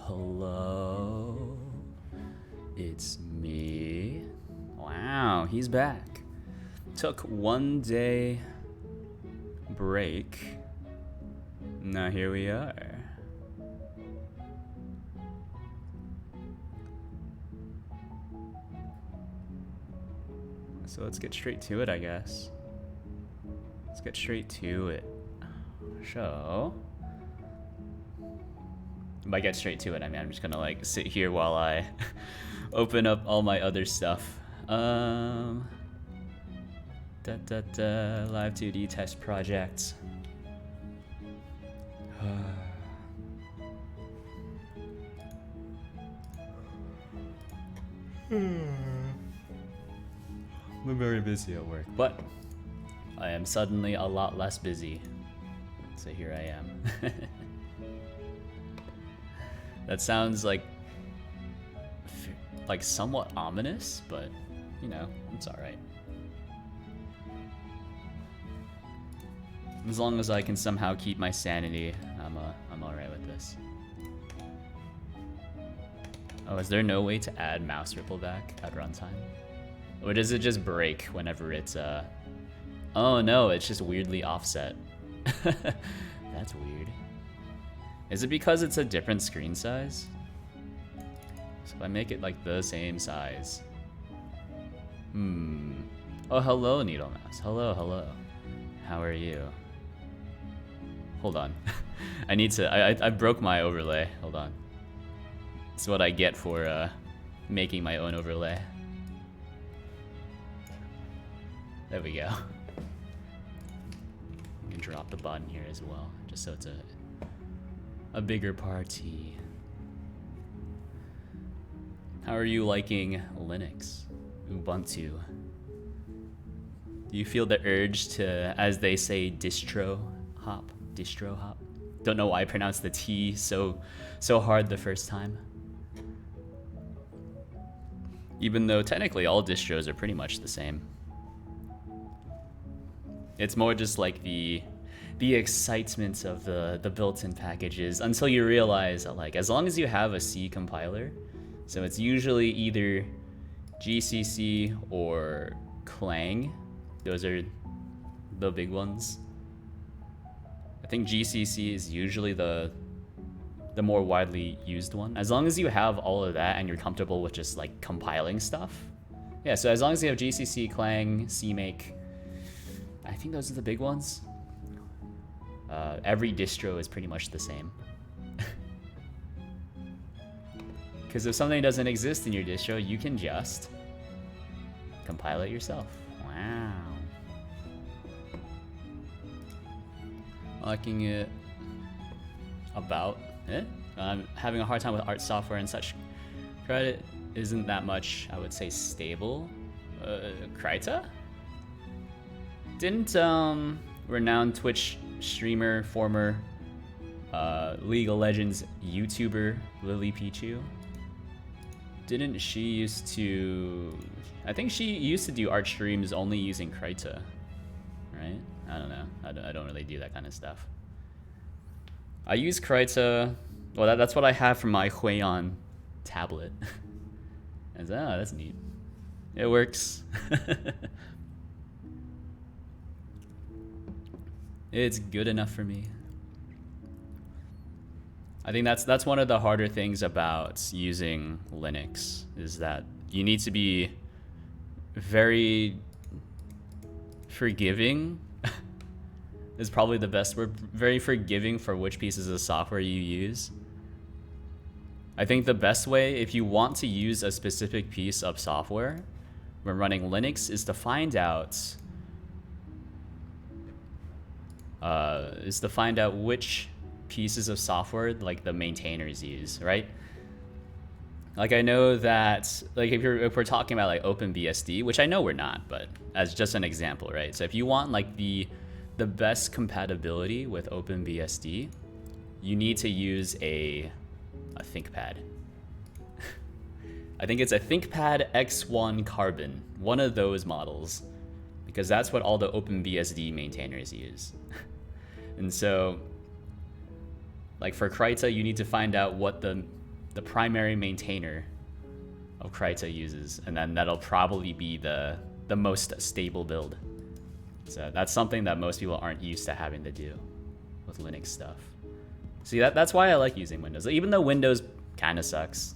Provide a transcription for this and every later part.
Hello. It's me. Wow, he's back. Took 1 day break. Now here we are. So let's get straight to it, I guess. Let's get straight to it. So, by get straight to it, I mean I'm just gonna like sit here while I open up all my other stuff. Live2D test project. I'm very busy at work, but I am suddenly a lot less busy. So here I am. That sounds like somewhat ominous, but you know, it's all right. As long as I can somehow keep my sanity, I'm all right with this. Oh, is there no way to add mouse ripple back at runtime? Or does it just break whenever it's Oh no, it's just weirdly offset. That's weird. Is it because it's a different screen size? So if I make it like the same size. Oh, hello, Needle Mouse. Hello. How are you? Hold on. I need to, I broke my overlay. Hold on. That's what I get for making my own overlay. There we go. You can drop the button here as well, just so it's a bigger party. How are you liking Linux, Ubuntu? Do you feel the urge to, as they say, distro hop? Don't know why I pronounced the T so hard the first time. Even though technically all distros are pretty much the same. It's more just like the excitement of the built-in packages until you realize that, like, as long as you have a C compiler, so it's usually either GCC or Clang. Those are the big ones. I think GCC is usually the more widely used one. As long as you have all of that and you're comfortable with just like compiling stuff. Yeah, so as long as you have GCC, Clang, CMake, I think those are the big ones. Every distro is pretty much the same. Because if something doesn't exist in your distro, you can just compile it yourself. Wow. Liking it about it. I'm having a hard time with art software and such. Credit isn't that much, I would say, stable. Kryta? Didn't renowned Twitch streamer, former League of Legends YouTuber Lily Pichu, didn't she used to, I think she used to do art streams only using Kryta, right? I don't know. I don't really do that kind of stuff. I use Kryta, well that's what I have for my Huion tablet. And that's neat. It works. It's good enough for me. I think that's one of the harder things about using Linux, is that you need to be very forgiving. Is probably the best word. Very forgiving for which pieces of software you use. I think the best way, if you want to use a specific piece of software when running Linux, is to find out is to find out which pieces of software like the maintainers use, right? Like I know that like if we're talking about like OpenBSD, which I know we're not, but as just an example, right? So if you want like the best compatibility with OpenBSD, you need to use a ThinkPad. I think it's a ThinkPad X1 Carbon, one of those models, because that's what all the OpenBSD maintainers use. And so, like for Kryta, you need to find out what the primary maintainer of Kryta uses, and then that'll probably be the most stable build. So that's something that most people aren't used to having to do with Linux stuff. See, that's why I like using Windows, even though Windows kind of sucks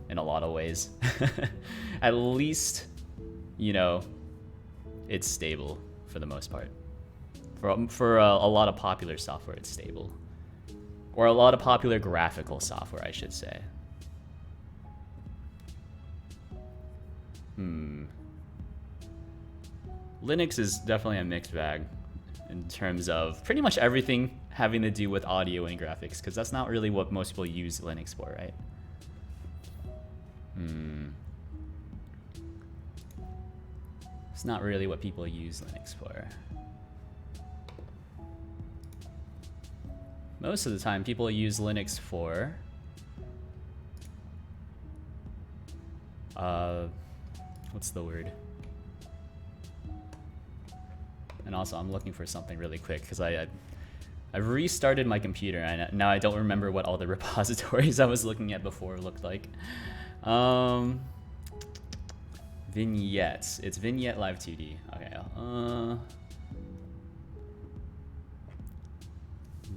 in a lot of ways. At least, you know, it's stable for the most part. For a lot of popular software, it's stable. Or a lot of popular graphical software, I should say. Linux is definitely a mixed bag in terms of pretty much everything having to do with audio and graphics, because that's not really what most people use Linux for, right? It's not really what people use Linux for. Most of the time, people use Linux for what's the word? And also, I'm looking for something really quick because I've restarted my computer and now I don't remember what all the repositories I was looking at before looked like. Vignettes. It's Vignette Live2D. Okay.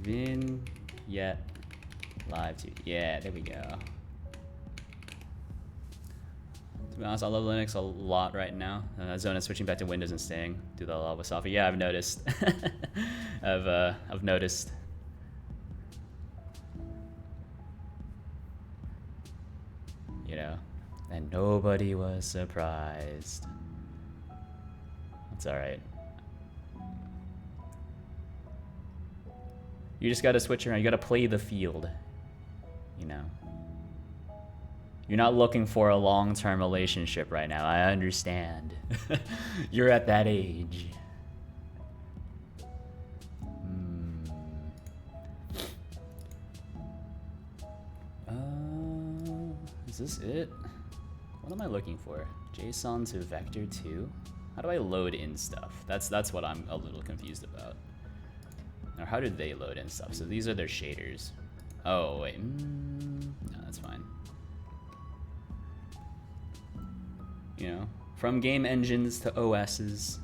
Vignette Live2D. Yeah, there we go. To be honest, I love Linux a lot right now. Zona switching back to Windows and staying. Do that a lot with software. Yeah, I've noticed. I've noticed. You know, and nobody was surprised. It's all right. You just gotta switch around. You gotta play the field. You know. You're not looking for a long-term relationship right now. I understand. You're at that age. Is this it? What am I looking for? JSON to vector 2? How do I load in stuff? That's what I'm a little confused about. Or how did they load in stuff? So these are their shaders. Oh, wait. No, that's fine. You know, from game engines to OSs.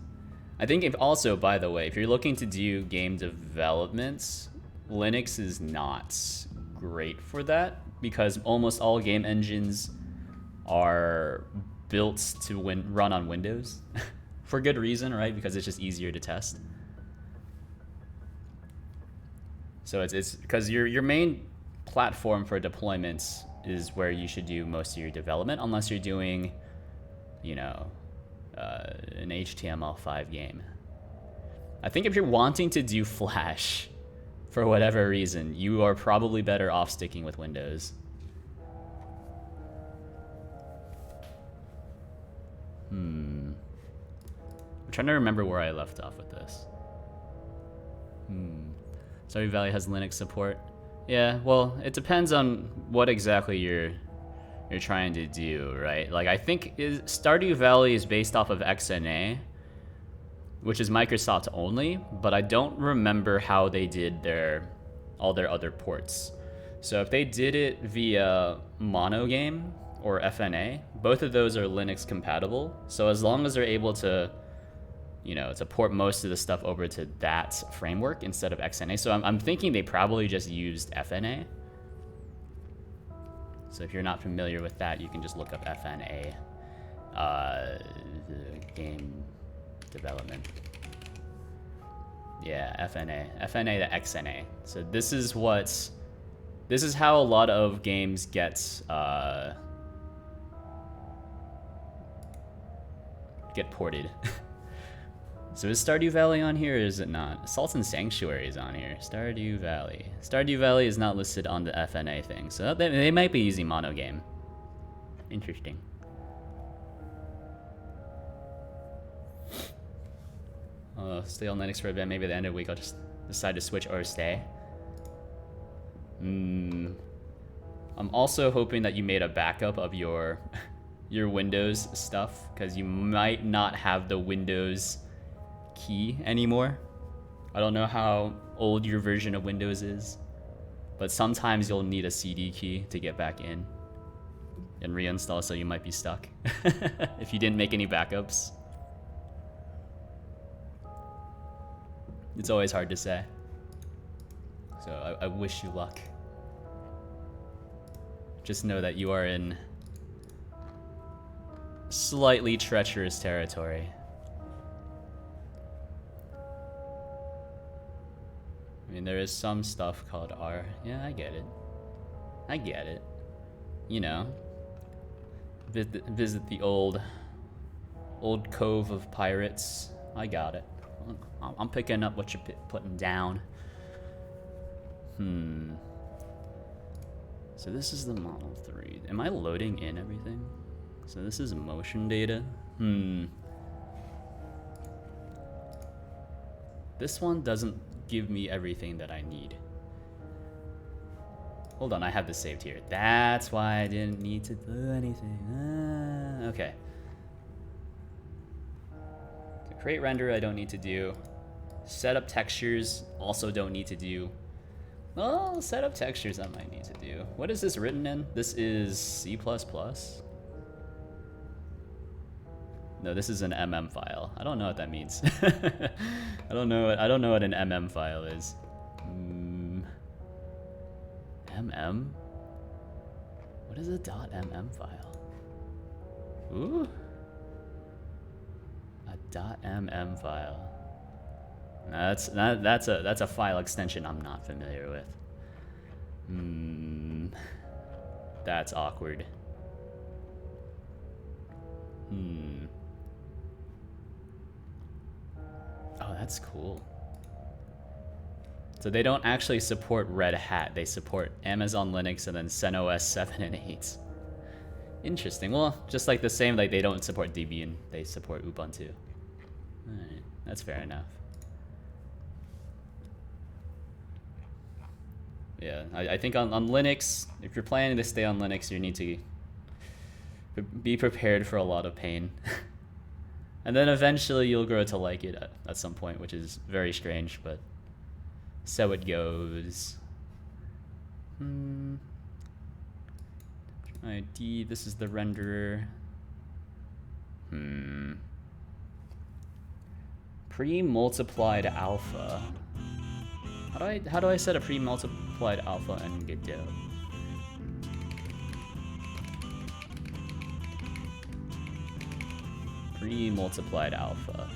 I think if also, by the way, if you're looking to do game development, Linux is not great for that because almost all game engines are built to run on Windows for good reason, right? Because it's just easier to test. So it's because your main platform for deployments is where you should do most of your development, unless you're doing, you know, an HTML5 game. I think if you're wanting to do Flash for whatever reason, you are probably better off sticking with Windows. I'm trying to remember where I left off with this. Stardew Valley has Linux support. Yeah, well, it depends on what exactly you're trying to do, right? Like, I think Stardew Valley is based off of XNA, which is Microsoft only, but I don't remember how they did all their other ports. So if they did it via Monogame or FNA, both of those are Linux compatible. So as long as they're able to, you know, to port most of the stuff over to that framework instead of XNA. So I'm thinking they probably just used FNA. So if you're not familiar with that, you can just look up FNA, game development. Yeah, FNA to XNA. So this is how a lot of games get ported. So is Stardew Valley on here or is it not? Salt and Sanctuary is on here. Stardew Valley. Stardew Valley is not listed on the FNA thing, so they might be using mono game. Interesting. Stay on Linux for a bit. Maybe at the end of the week I'll just decide to switch or stay. I'm also hoping that you made a backup of your Windows stuff, because you might not have the Windows key anymore. I don't know how old your version of Windows is, but sometimes you'll need a CD key to get back in and reinstall, so you might be stuck if you didn't make any backups. It's always hard to say. So I wish you luck. Just know that you are in slightly treacherous territory. I mean, there is some stuff called R. Yeah, I get it. I get it. You know, visit the old cove of pirates. I got it. I'm picking up what you're putting down. So this is the Model 3. Am I loading in everything? So this is motion data. This one doesn't give me everything that I need. Hold on, I have this saved here. That's why I didn't need to do anything. Okay. So create render I don't need to do. Set up textures also don't need to do. Well, set up textures I might need to do. What is this written in? This is C++? No, this is an MM file. I don't know what that means. I don't know what an MM file is. MM? What is a .mm file? Ooh. A .mm file. That's a file extension I'm not familiar with. That's awkward. Oh, that's cool. So they don't actually support Red Hat. They support Amazon Linux and then CentOS 7 and 8. Interesting. Well, just like the same, like they don't support Debian. They support Ubuntu. Alright, that's fair enough. Yeah, I think on Linux, if you're planning to stay on Linux, you need to be prepared for a lot of pain. And then eventually you'll grow to like it at some point, which is very strange, but so it goes. ID, this is the renderer. Pre-multiplied alpha. How do I set a pre-multiplied alpha in Godot? Pre-multiplied alpha.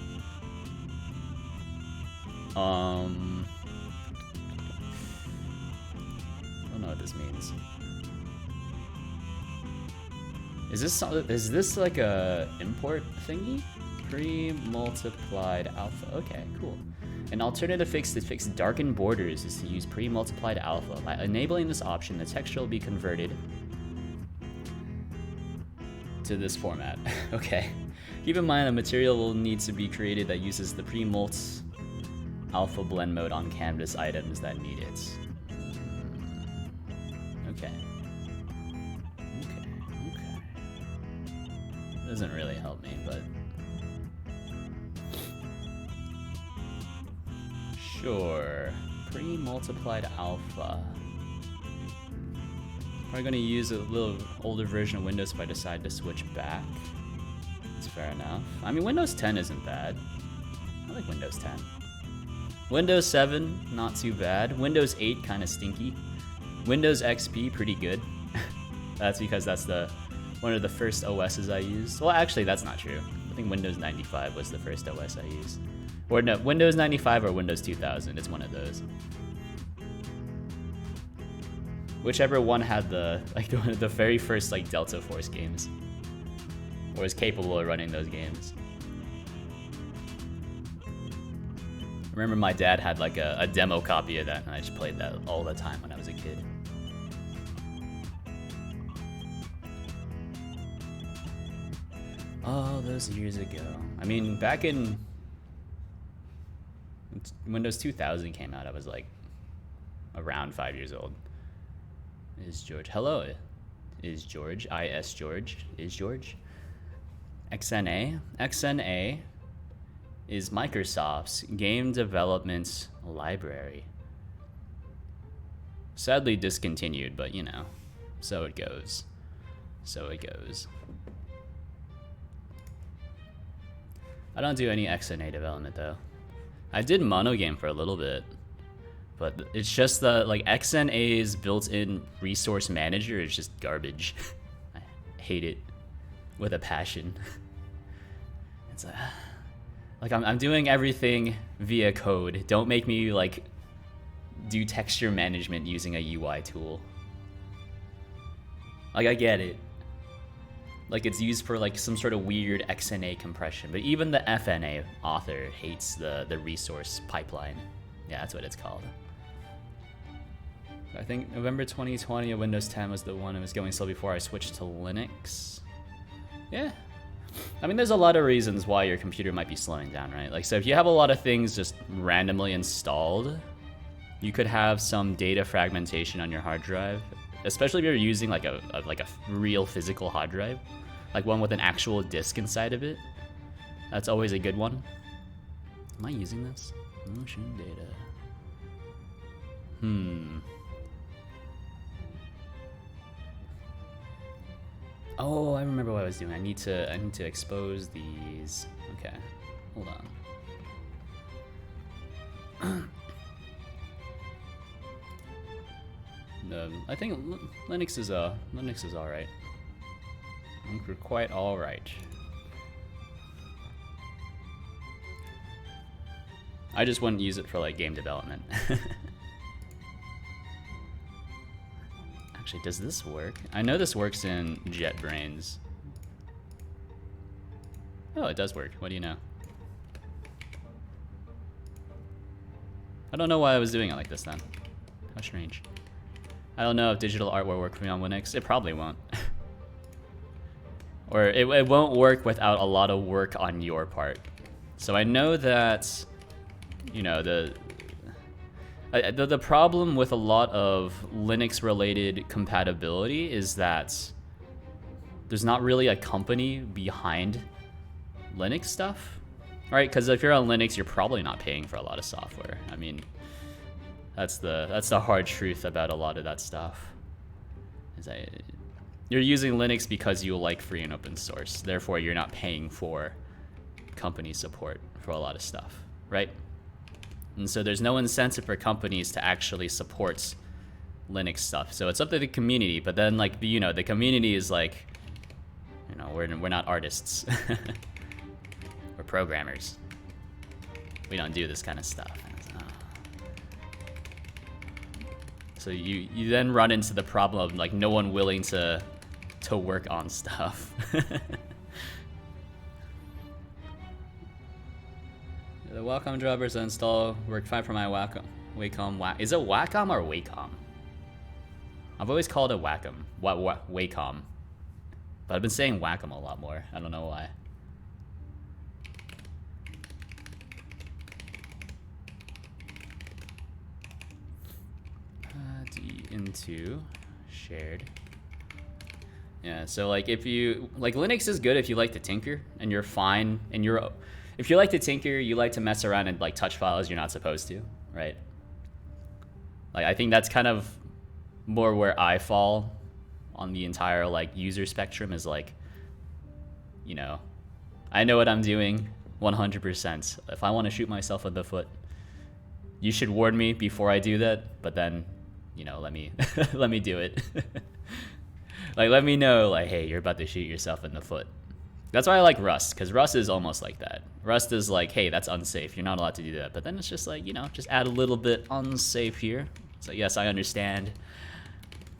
I don't know what this means. Is this like a import thingy? Pre-multiplied alpha. Okay, cool. An alternative fix to fix darkened borders is to use pre-multiplied alpha. By enabling this option, the texture will be converted to this format. Okay. Keep in mind, a material will need to be created that uses the pre-mult alpha blend mode on canvas items that need it. Okay. Doesn't really help me, but sure. Pre-multiplied alpha. Probably gonna use a little older version of Windows if I decide to switch back. That's fair enough. I mean, Windows 10 isn't bad. I like Windows 10. Windows 7, not too bad. Windows 8, kind of stinky. Windows XP, pretty good. That's because that's one of the first OSs I used. Well, actually, that's not true. I think Windows 95 was the first OS I used. Or no, Windows 95 or Windows 2000. It's one of those. Whichever one had the very first like Delta Force games, or was capable of running those games. remember my dad had like a demo copy of that, and I just played that all the time when I was a kid. All those years ago. I mean, back in Windows 2000 came out, I was like around 5 years old. Is George? Hello. Is George? IS George. Is George? XNA. XNA is Microsoft's game development library. Sadly discontinued, but you know, so it goes. So it goes. I don't do any XNA development though. I did Monogame for a little bit, but it's just the like XNA's built-in resource manager is just garbage. I hate it with a passion. It's like I'm doing everything via code. Don't make me like do texture management using a UI tool. Like I get it. Like it's used for like some sort of weird XNA compression, but even the FNA author hates the resource pipeline. Yeah, that's what it's called. I think November 2020 of Windows 10 was the one that was going slow before I switched to Linux. Yeah. I mean, there's a lot of reasons why your computer might be slowing down, right? Like, so if you have a lot of things just randomly installed, you could have some data fragmentation on your hard drive, especially if you're using like a real physical hard drive, like one with an actual disk inside of it. That's always a good one. Am I using this? Motion data. Oh, I remember what I was doing. I need to expose these. Okay, hold on. I think Linux is all right. I think we're quite all right. I just wouldn't use it for like game development. Actually, does this work? I know this works in JetBrains. Oh, it does work. What do you know? I don't know why I was doing it like this then. How strange. I don't know if digital art will work for me on Linux. It probably won't. Or it won't work without a lot of work on your part. So I know that, you know, the problem with a lot of Linux-related compatibility is that there's not really a company behind Linux stuff, right? Because if you're on Linux, you're probably not paying for a lot of software. I mean, that's the hard truth about a lot of that stuff. Is that you're using Linux because you like free and open source. Therefore, you're not paying for company support for a lot of stuff, right? And so there's no incentive for companies to actually support Linux stuff. So it's up to the community, but then like, you know, the community is like, you know, we're not artists. We're programmers. We don't do this kind of stuff. So you then run into the problem of like no one willing to work on stuff. The Wacom drivers I install work fine for my Wacom. Is it Wacom or Wacom? I've always called it Wacom. Wacom. But I've been saying Wacom a lot more. I don't know why. D into shared. Yeah, so like if you like Linux is good if you like to tinker and you're fine and if you like to tinker, you like to mess around and like touch files you're not supposed to, right? Like I think that's kind of more where I fall on the entire like user spectrum is like, you know, I know what I'm doing 100%. If I want to shoot myself in the foot, you should warn me before I do that, but then, you know, let me let me do it. Like let me know like, hey, you're about to shoot yourself in the foot. That's why I like Rust, because Rust is almost like that. Rust is like, hey, that's unsafe. You're not allowed to do that. But then it's just like, you know, just add a little bit unsafe here. So yes, I understand.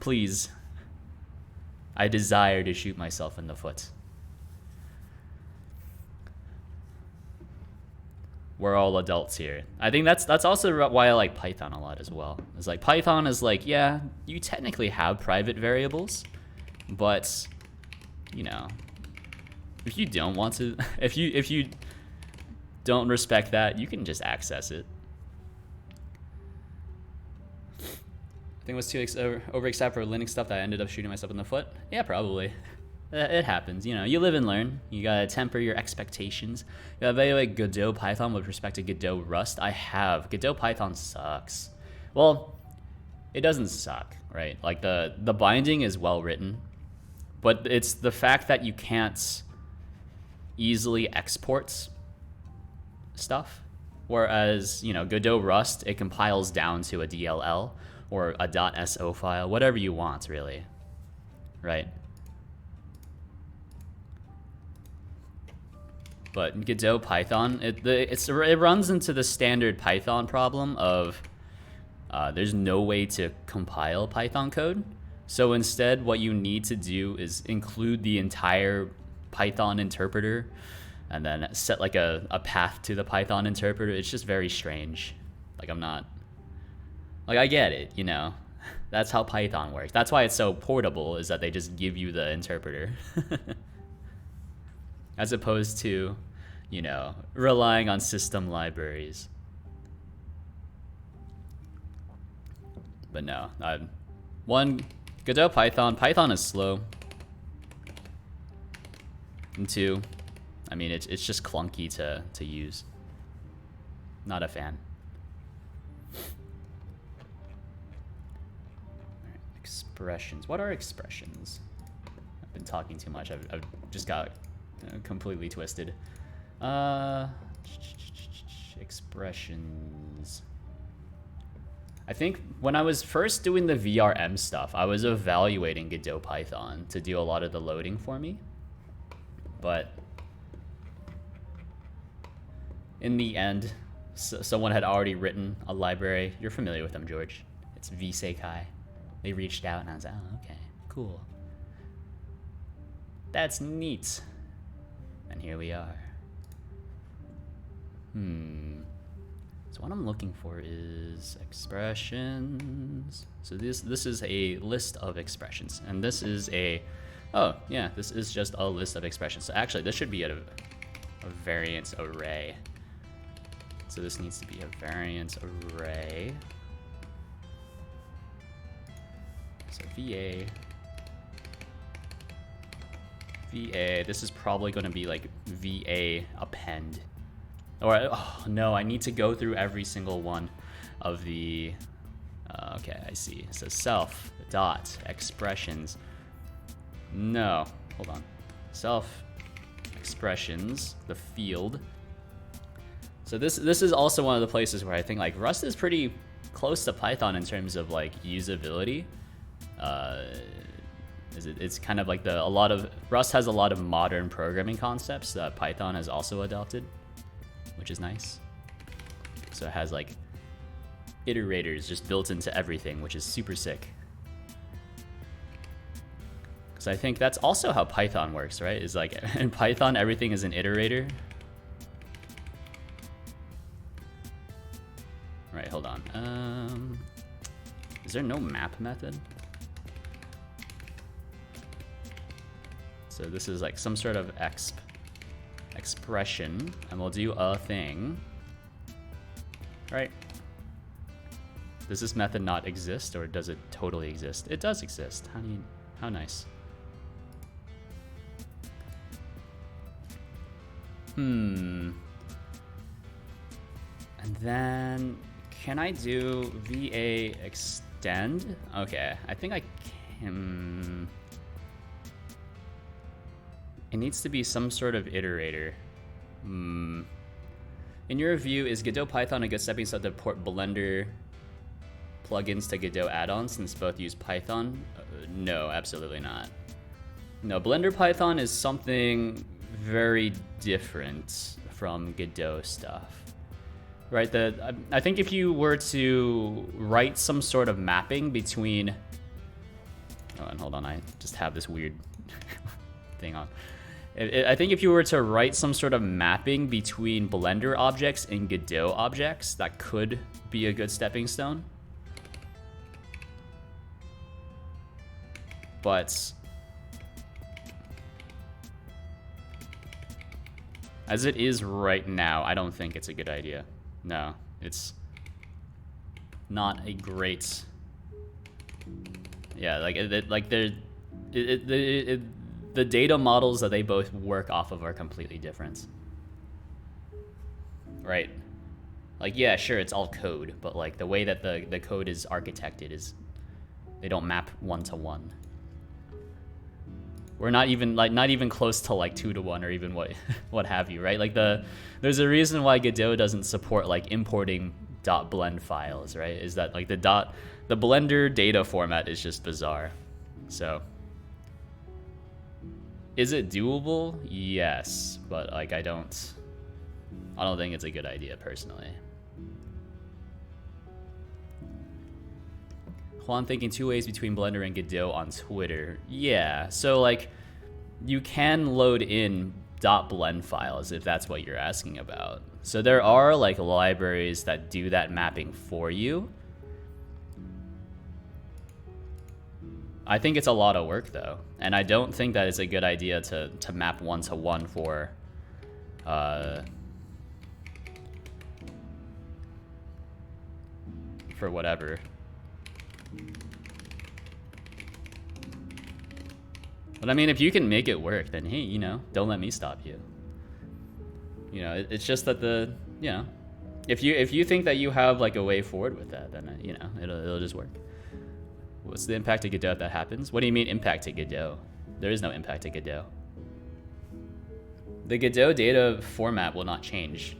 Please. I desire to shoot myself in the foot. We're all adults here. I think that's also why I like Python a lot as well. It's like Python is like, yeah, you technically have private variables, but you know, if you don't want to, if you don't respect that, you can just access it. I think it was too overexcited for Linux stuff that I ended up shooting myself in the foot. Yeah, probably. It happens, you know, you live and learn. You gotta temper your expectations. You gotta evaluate Godot Python with respect to Godot Rust. I have. Godot Python sucks. Well, it doesn't suck, right? Like the binding is well written, but it's the fact that you can't easily export stuff. Whereas, you know, Godot Rust, it compiles down to a DLL or a .so file, whatever you want, really, right? But Godot Python, it runs into the standard Python problem of there's no way to compile Python code. So instead, what you need to do is include the entire Python interpreter and then set like a path to the Python interpreter. It's just very strange. Like I get it, you know. That's how Python works. That's why it's so portable, is that they just give you the interpreter. As opposed to, you know, relying on system libraries. But no, one, Godot Python is slow. And two, I mean, it's just clunky to use. Not a fan. Alright, expressions. What are expressions? I've been talking too much. I've just got completely twisted. Expressions. I think when I was first doing the VRM stuff, I was evaluating Godot Python to do a lot of the loading for me. But in the end, someone had already written a library. You're familiar with them, George. It's vSeikai. They reached out and I was like, oh, okay, cool. That's neat. And here we are. So what I'm looking for is expressions. So this is a list of expressions, and this is this is just a list of expressions. So actually, this should be a variance array. So this needs to be a variance array. So VA. This is probably going to be like VA append. Or, oh no, I need to go through every single one of the, okay, I see. So self dot expressions. No, hold on. Self expressions, the field. So this is also one of the places where I think like Rust is pretty close to Python in terms of like usability. It's kind of like Rust has a lot of modern programming concepts that Python has also adopted, which is nice. So it has like iterators just built into everything, which is super sick. Because I think that's also how Python works, right? Is like in Python, everything is an iterator. Right, hold on. Is there no map method? So this is like some sort of expression, and we'll do a thing. Right? Does this method not exist, or does it totally exist? It does exist. How nice. And then can I do VA extend? Okay, I think I can. It needs to be some sort of iterator. In your view, is Godot Python a good stepping stone to port Blender plugins to Godot add-ons since both use Python? No, absolutely not. No, Blender Python is something very different from Godot stuff. Right, I think if you were to write some sort of mapping between... Oh, and hold on, I just have this weird thing on. I think if you were to write some sort of mapping between Blender objects and Godot objects, that could be a good stepping stone. But as it is right now, I don't think it's a good idea. No, it's not a great. Yeah, like the data models that they both work off of are completely different. Right? Like, yeah, sure, it's all code, but like the way that the code is architected is they don't map 1-to-1. We're not even close to like 2-to-1 or even what have you, right? Like there's a reason why Godot doesn't support like importing .blend files, right? Is that like the Blender data format is just bizarre. So is it doable? Yes, but like I don't think it's a good idea personally. Juan thinking 2 ways between Blender and Godot on Twitter. Yeah, so like you can load in .blend files if that's what you're asking about. So there are like libraries that do that mapping for you. I think it's a lot of work though, and I don't think that it's a good idea to map 1-to-1 for whatever. But I mean, if you can make it work, then hey, you know, don't let me stop you. You know, it's just that you know, if you think that you have like a way forward with that, then you know, it'll just work. What's the impact to Godot if that happens? What do you mean impact to Godot? There is no impact to Godot. The Godot data format will not change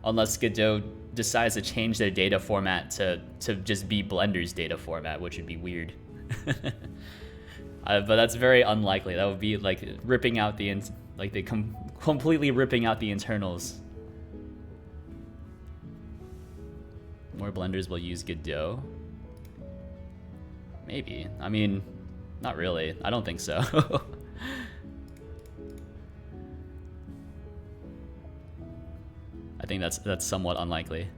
unless Godot decides to change their data format to just be Blender's data format, which would be weird. But that's very unlikely. That would be like ripping out completely ripping out the internals. More Blenders will use Godot. Maybe. I mean, not really. I don't think so. I think that's somewhat unlikely.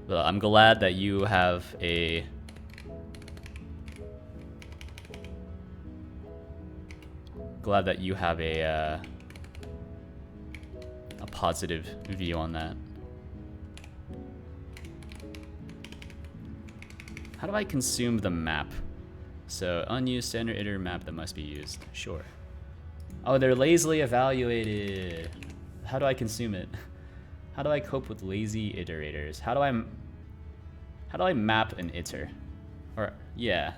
But I'm glad that you have a positive view on that. How do I consume the map? So unused standard iter map that must be used. Sure. Oh, they're lazily evaluated. How do I consume it? How do I cope with lazy iterators? How do I map an iter? Or yeah.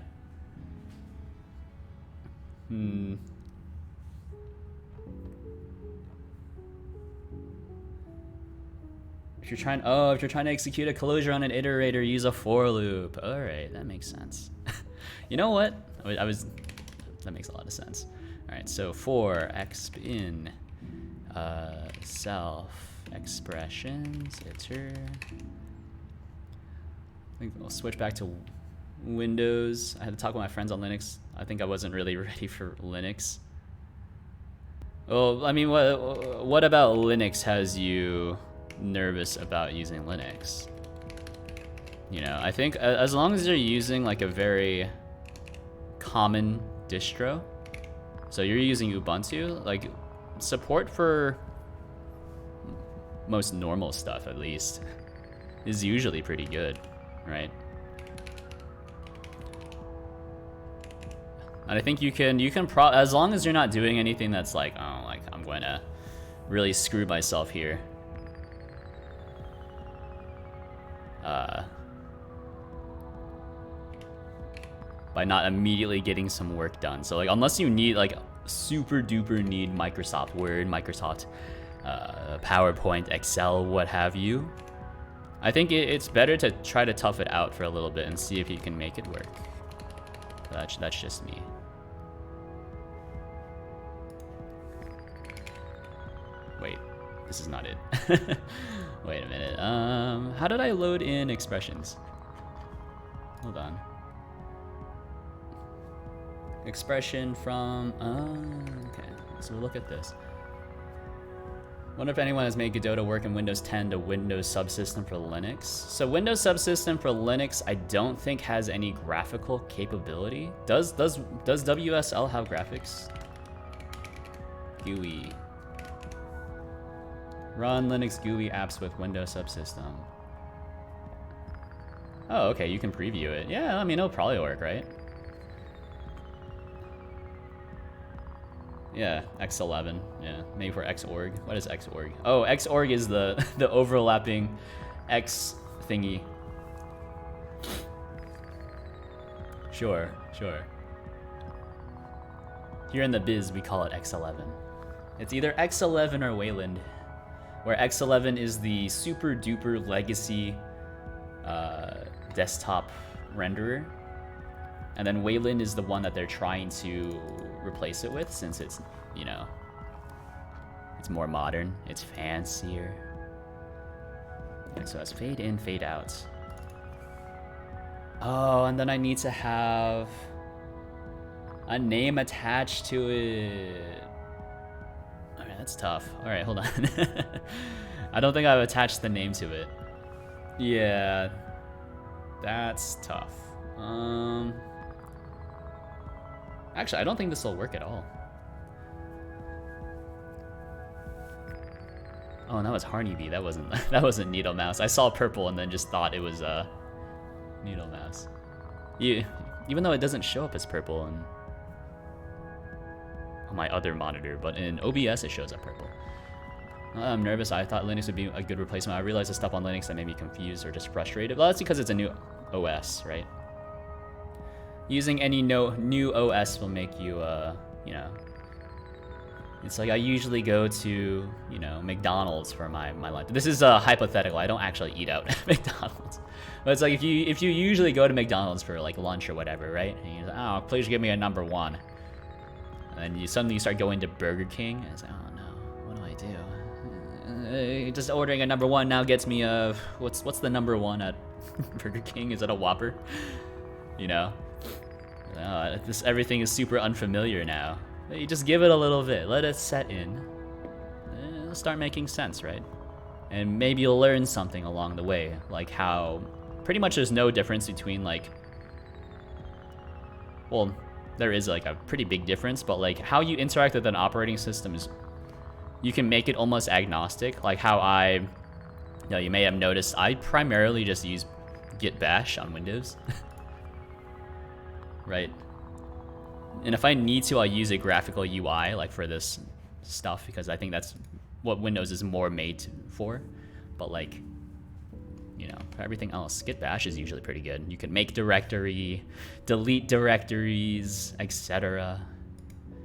If you're trying to execute a closure on an iterator, use a for loop. All right, that makes sense. You know what? That makes a lot of sense. All right, so for xbin self expressions iter. I think I'll switch back to Windows. I had to talk with my friends on Linux. I think I wasn't really ready for Linux. Well, I mean, what about Linux has you nervous about using Linux? You know, I think as long as you're using like a very common distro, so you're using Ubuntu, like support for most normal stuff at least is usually pretty good, right? And I think you can as long as you're not doing anything that's like, oh, like I'm going to really screw myself here. By not immediately getting some work done. So like unless you need like super duper need Microsoft Word, Microsoft PowerPoint, Excel, what have you, I think it's better to try to tough it out for a little bit and see if you can make it work. That's just me. Wait, this is not it. Wait a minute. How did I load in expressions? Hold on. Expression from, okay. So look at this. Wonder if anyone has made Godot to work in Windows 10 to Windows subsystem for Linux. So Windows subsystem for Linux, I don't think has any graphical capability. Does WSL have graphics? GUI. Run Linux GUI apps with Windows subsystem. Oh, okay, you can preview it. Yeah, I mean, it'll probably work, right? Yeah, X11. Yeah, maybe for Xorg. What is Xorg? Oh, Xorg is the the overlapping X thingy. Sure. Here in the biz, we call it X11. It's either X11 or Wayland, where X11 is the super duper legacy desktop renderer, and then Wayland is the one that they're trying to replace it with, since it's, you know, it's more modern, it's fancier. And so it's fade in, fade out. Oh, and then I need to have a name attached to it. Alright, that's tough. Alright, hold on. I don't think I've attached the name to it. Yeah, that's tough. Actually, I don't think this will work at all. Oh, and that was Harneybee. That wasn't Needle Mouse. I saw purple and then just thought it was Needle Mouse. Even though it doesn't show up as purple on my other monitor, but in OBS it shows up purple. I'm nervous. I thought Linux would be a good replacement. I realized the stuff on Linux that made me confused or just frustrated. Well, that's because it's a new OS, right? Using any new OS will make you, you know, it's like I usually go to, you know, McDonald's for my lunch. This is hypothetical. I don't actually eat out at McDonald's. But it's like if you usually go to McDonald's for like lunch or whatever, right? And you're like, oh, please give me a number one. And then you suddenly start going to Burger King, and it's like, oh no, what do I do? Just ordering a number one now gets me what's the number one at Burger King? Is it a Whopper? You know? Everything is super unfamiliar now. You just give it a little bit, let it set in. It'll start making sense, right? And maybe you'll learn something along the way, like how pretty much there's no difference between like, well, there is like a pretty big difference, but like how you interact with an operating system is, you can make it almost agnostic. Like how you may have noticed, I primarily just use git bash on Windows. Right? And if I need to, I'll use a graphical UI like for this stuff, because I think that's what Windows is more made for. But like, you know, for everything else, git bash is usually pretty good. You can make directory, delete directories, etc.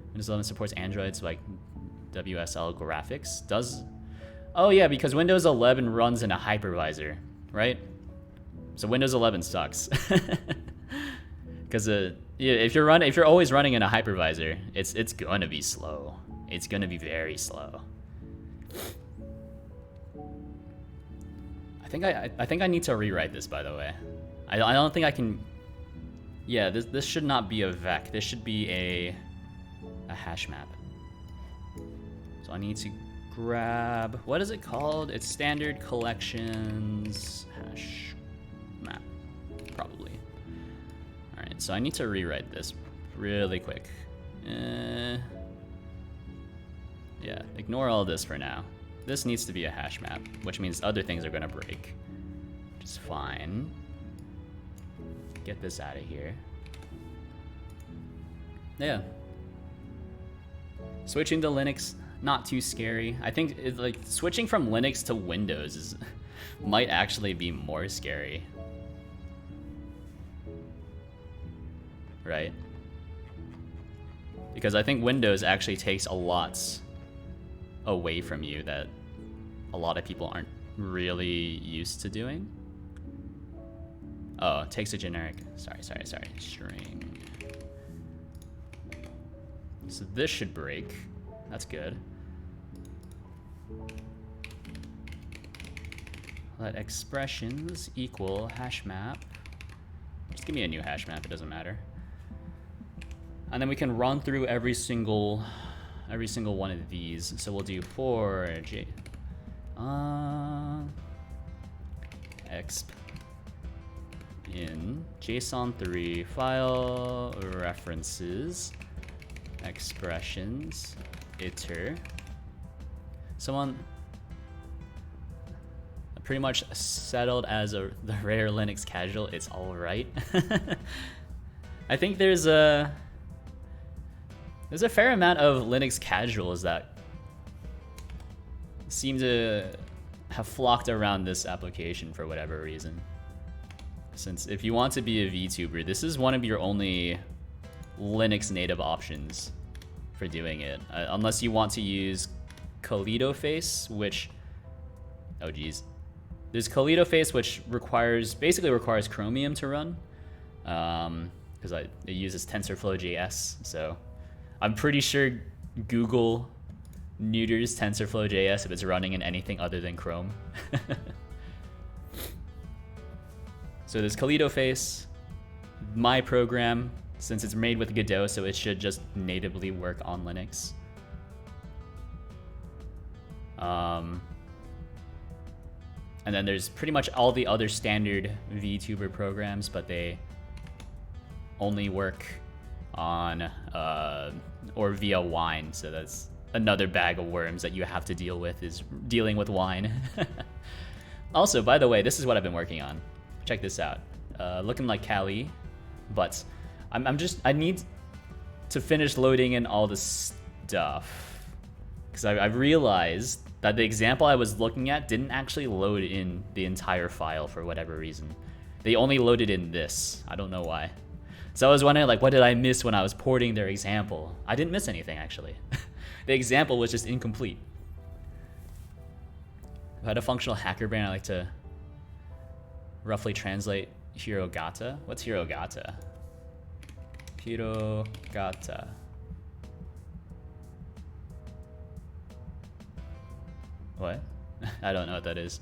Windows 11 supports Androids like WSL graphics. Does? Oh yeah, because Windows 11 runs in a hypervisor, right? So Windows 11 sucks. Because if you're always running in a hypervisor, it's gonna be slow. It's gonna be very slow. I think I need to rewrite this, by the way. I don't think I can. Yeah, this should not be a vec. This should be a hash map. So I need to grab, what is it called? It's standard collections hash map, probably. All right, so I need to rewrite this really quick. Yeah, ignore all this for now. This needs to be a hash map, which means other things are gonna break, which is fine. Get this out of here. Yeah. Switching to Linux, not too scary. I think like switching from Linux to Windows might actually be more scary. Right? Because I think Windows actually takes a lot away from you that a lot of people aren't really used to doing. Oh, it takes a generic, sorry, string. So this should break. That's good. Let expressions equal hash map. Just give me a new hash map, it doesn't matter. And then we can run through every single every single one of these. So we'll do for exp in JSON3 file references expressions iter. Someone pretty much settled as the rare Linux casual. It's all right. I think there's a fair amount of Linux casuals that seem to have flocked around this application for whatever reason. Since if you want to be a VTuber, this is one of your only Linux native options for doing it. Unless you want to use Godot face, which, oh geez. There's Godot face, which basically requires Chromium to run. Because it uses TensorFlow.js, so I'm pretty sure Google neuters TensorFlow.js if it's running in anything other than Chrome. So there's Godot face, my program, since it's made with Godot, so it should just natively work on Linux. And then there's pretty much all the other standard VTuber programs, but they only work on or via Wine, so that's another bag of worms that you have to deal with, is dealing with Wine. Also, by the way, this is what I've been working on. Check this out. Looking like Kali, but I need to finish loading in all the stuff, because I've realized that the example I was looking at didn't actually load in the entire file for whatever reason. They only loaded in this. I don't know why. So I was wondering, like, what did I miss when I was porting their example? I didn't miss anything, actually. The example was just incomplete. If I had a functional hacker brain, I like to roughly translate Hirogata. What's Hirogata? Hirogata. What? I don't know what that is.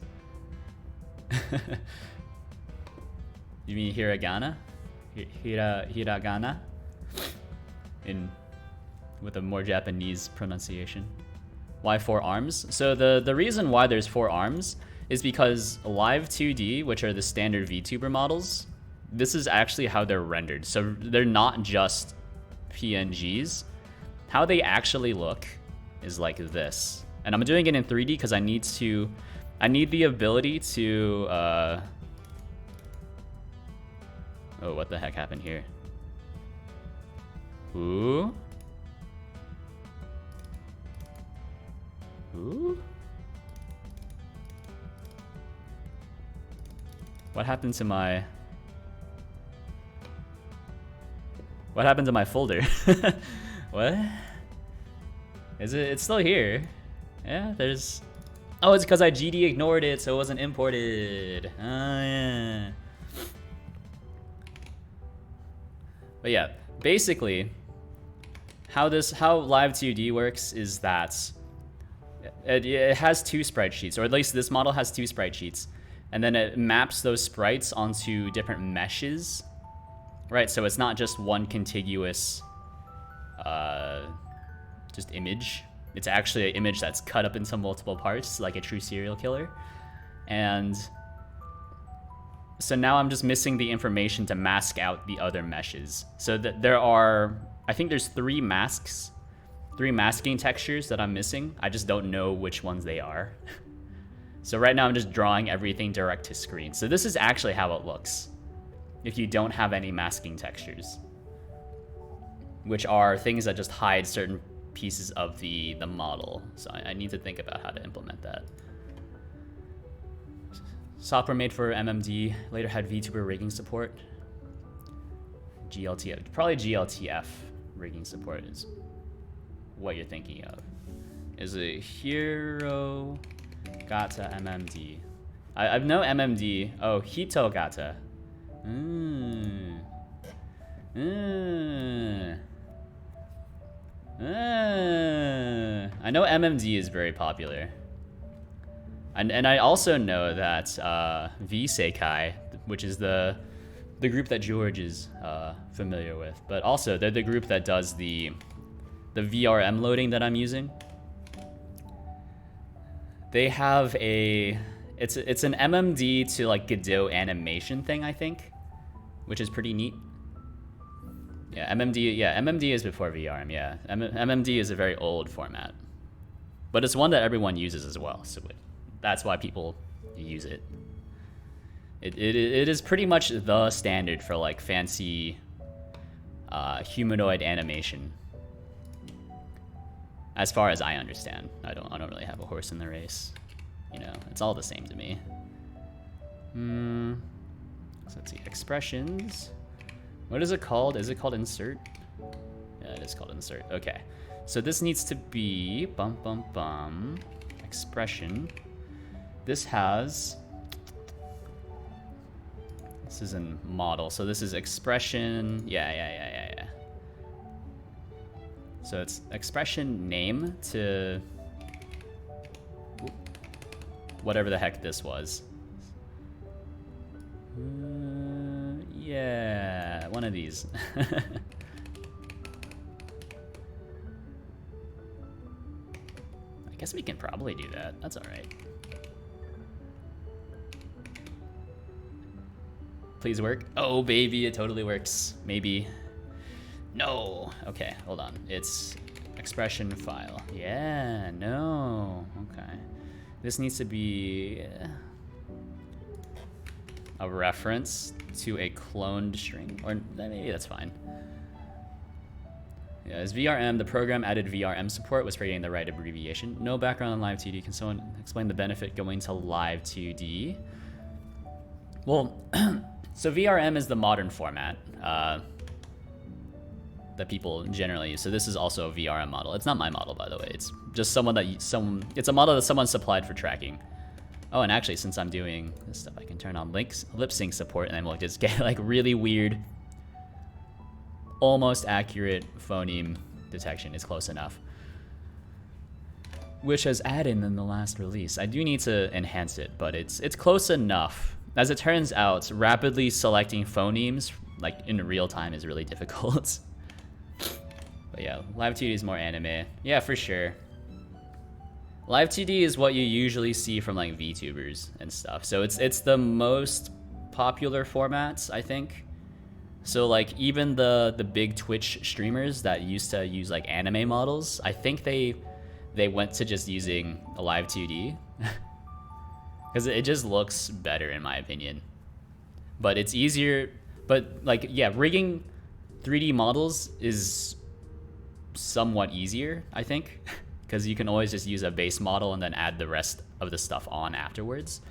You mean hiragana? Hiragana? With a more Japanese pronunciation. Why 4 arms? So the reason why there's 4 arms is because Live2D, which are the standard VTuber models, this is actually how they're rendered. So they're not just PNGs. How they actually look is like this. And I'm doing it in 3D because I need the ability to, oh, what the heck happened here? Ooh. Ooh. What happened to my folder? What? Is it? It's still here. Yeah, there's... Oh, it's because I GD ignored it, so it wasn't imported. Oh, yeah. But yeah, basically, how Live2D works is that it has 2 sprite sheets, or at least this model has 2 sprite sheets, and then it maps those sprites onto different meshes, right? So it's not just one contiguous just image. It's actually an image that's cut up into multiple parts, like a true serial killer. And so now I'm just missing the information to mask out the other meshes. So there are, I think there's 3 masking textures that I'm missing. I just don't know which ones they are. So right now I'm just drawing everything direct to screen. So this is actually how it looks if you don't have any masking textures, which are things that just hide certain pieces of the model. So I need to think about how to implement that. Software made for MMD, later had VTuber rigging support. GLTF, probably GLTF rigging support is what you're thinking of. Is it Hirogata MMD? I know MMD. Oh, Hitogata. I know MMD is very popular. And I also know that V-Seikai, which is the group that George is familiar with, but also they're the group that does the the VRM loading that I'm using, they have it's an MMD to like Godot animation thing, I think, which is pretty neat. Yeah, MMD is before VRM, yeah. MMD is a very old format. But it's one that everyone uses as well, so that's why people use it. It is pretty much the standard for like fancy humanoid animation, as far as I understand. I don't really have a horse in the race. You know, it's all the same to me. So let's see, expressions. What is it called? Is it called insert? Yeah, it is called insert. Okay. So this needs to be expression. This is in model. So this is expression. Yeah. So it's expression name to whatever the heck this was. Yeah, one of these. I guess we can probably do that. That's all right. Please work. Oh, baby, it totally works. Maybe. No. Okay, hold on. It's expression file. Yeah, no. Okay. This needs to be a reference to a cloned string, or maybe that's fine. Yeah, as VRM, the program added VRM support, was creating the right abbreviation. No background on Live2D. Can someone explain the benefit going to Live2D? Well, so VRM is the modern format that people generally use. So this is also a VRM model. It's not my model, by the way. It's just it's a model that someone supplied for tracking. Oh, and actually, since I'm doing this stuff, I can turn on lip sync support, and then we'll just get like really weird, almost accurate phoneme detection is close enough, which has added in the last release. I do need to enhance it, but it's close enough. As it turns out, rapidly selecting phonemes like in real time is really difficult. But yeah, Live2D is more anime. Yeah, for sure. Live2D is what you usually see from like VTubers and stuff. So it's the most popular formats, I think. So like even the big Twitch streamers that used to use like anime models, I think they went to just using a Live2D because it just looks better in my opinion. But it's easier. But like yeah, rigging 3D models is somewhat easier, I think. Because you can always just use a base model and then add the rest of the stuff on afterwards.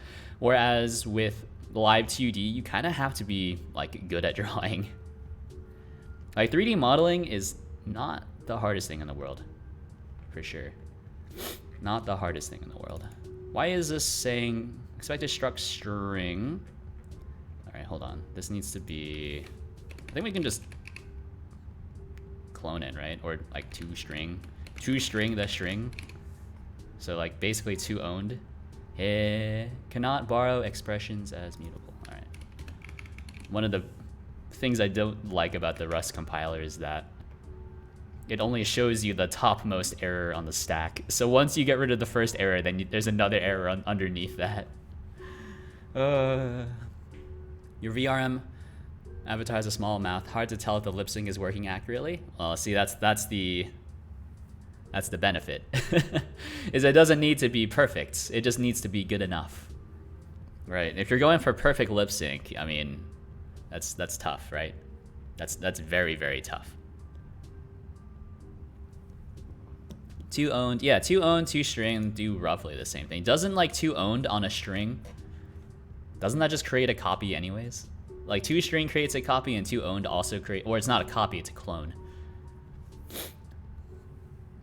Whereas with Live2D, you kind of have to be like good at drawing. Like 3D modeling is not the hardest thing in the world, for sure. Not the hardest thing in the world. Why is this saying expected struct string? All right, hold on. This needs to be, I think we can just clone it, right? Or like to string the string. So like basically to owned. Cannot borrow expressions as mutable. All right. One of the things I don't like about the Rust compiler is that it only shows you the topmost error on the stack. So once you get rid of the first error, then there's another error underneath that. Your VRM avatar has a small mouth. Hard to tell if the lip sync is working accurately. Well, see, that's the benefit. Is it doesn't need to be perfect. It just needs to be good enough. Right? If you're going for perfect lip sync, I mean, that's tough, right? That's very, very tough. Two owned, yeah, two owned, two string do roughly the same thing. Doesn't like two owned on a string, doesn't that just create a copy anyways? Like two string creates a copy and two owned also create, or it's not a copy, it's a clone.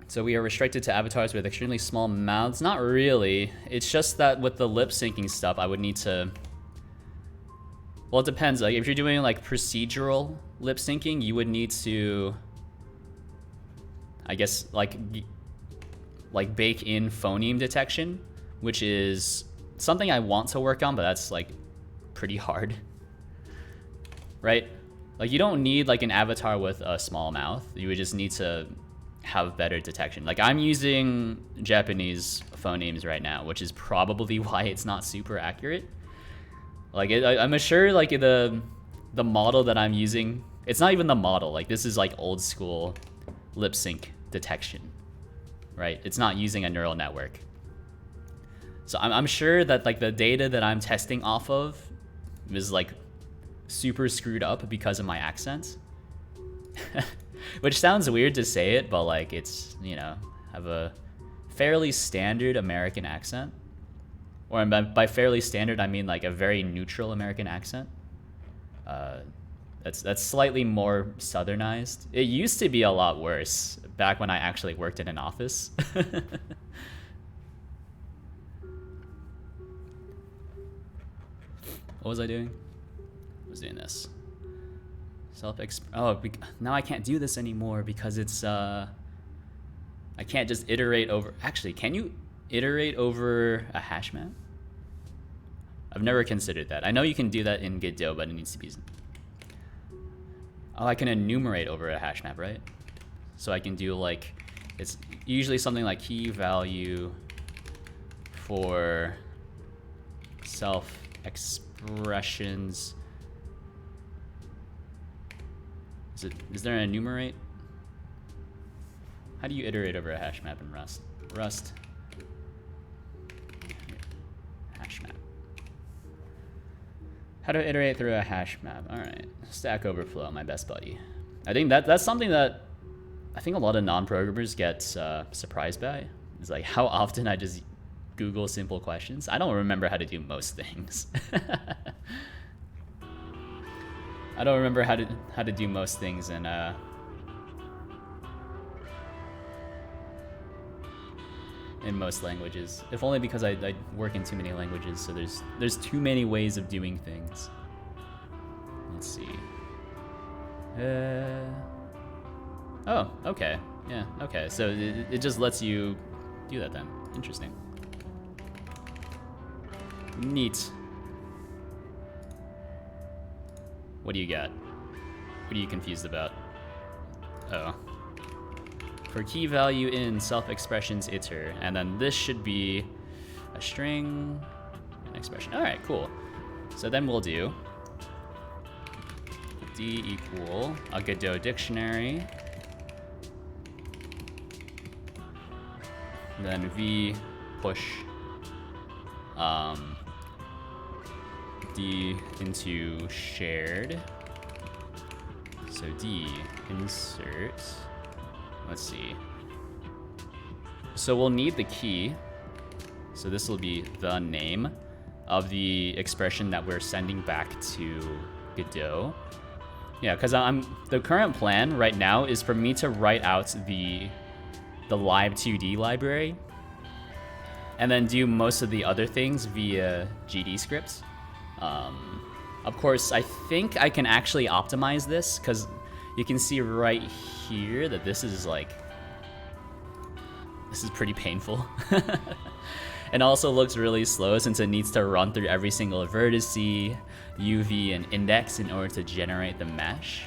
So we are restricted to avatars with extremely small mouths. Not really. It's just that with the lip syncing stuff, I would need to, well, it depends. Like if you're doing like procedural lip syncing, you would need to, I guess, like bake in phoneme detection, which is something I want to work on, but that's like pretty hard, right? Like you don't need like an avatar with a small mouth. You would just need to have better detection. Like, I'm using Japanese phonemes right now, which is probably why it's not super accurate. Like, I'm sure, like, the model that I'm using, it's not even the model. Like, this is like old school lip sync detection, right? It's not using a neural network. So I'm sure that, like, the data that I'm testing off of is, like, super screwed up because of my accent. Which sounds weird to say it, but, like, it's, you know, have a fairly standard American accent. Or by fairly standard, I mean, like, a very neutral American accent. That's slightly more southernized. It used to be a lot worse back when I actually worked in an office. What was I doing? I was doing this. Now I can't do this anymore because it's I can't just iterate over. Actually, can you iterate over a hash map? I've never considered that. I know you can do that in Godot, but it needs to be. Oh, I can enumerate over a hash map, right? So I can do, like, it's usually something like key value for self expressions. Is there an enumerate? How do you iterate over a hash map in Rust? Rust hash map. How to iterate through a hash map. All right, Stack Overflow, my best buddy. I think that's something that I think a lot of non-programmers get surprised by. It's like how often I just Google simple questions. I don't remember how to do most things. I don't remember how to do most things in most languages. If only because I work in too many languages, so there's too many ways of doing things. Let's see. Oh, okay. Yeah, okay. So it just lets you do that then. Interesting. Neat. What do you got? What are you confused about? Oh. For key value in self-expressions iter, and then this should be a string, an expression. All right, cool. So then we'll do D equal a Godot dictionary, then V push D into shared. So D insert. Let's see. So we'll need the key. So this will be the name of the expression that we're sending back to Godot. Yeah, because the current plan right now is for me to write out the Live2D library and then do most of the other things via GD scripts. Of course, I think I can actually optimize this because you can see right here that this is pretty painful. It also looks really slow since it needs to run through every single vertex, UV, and index in order to generate the mesh.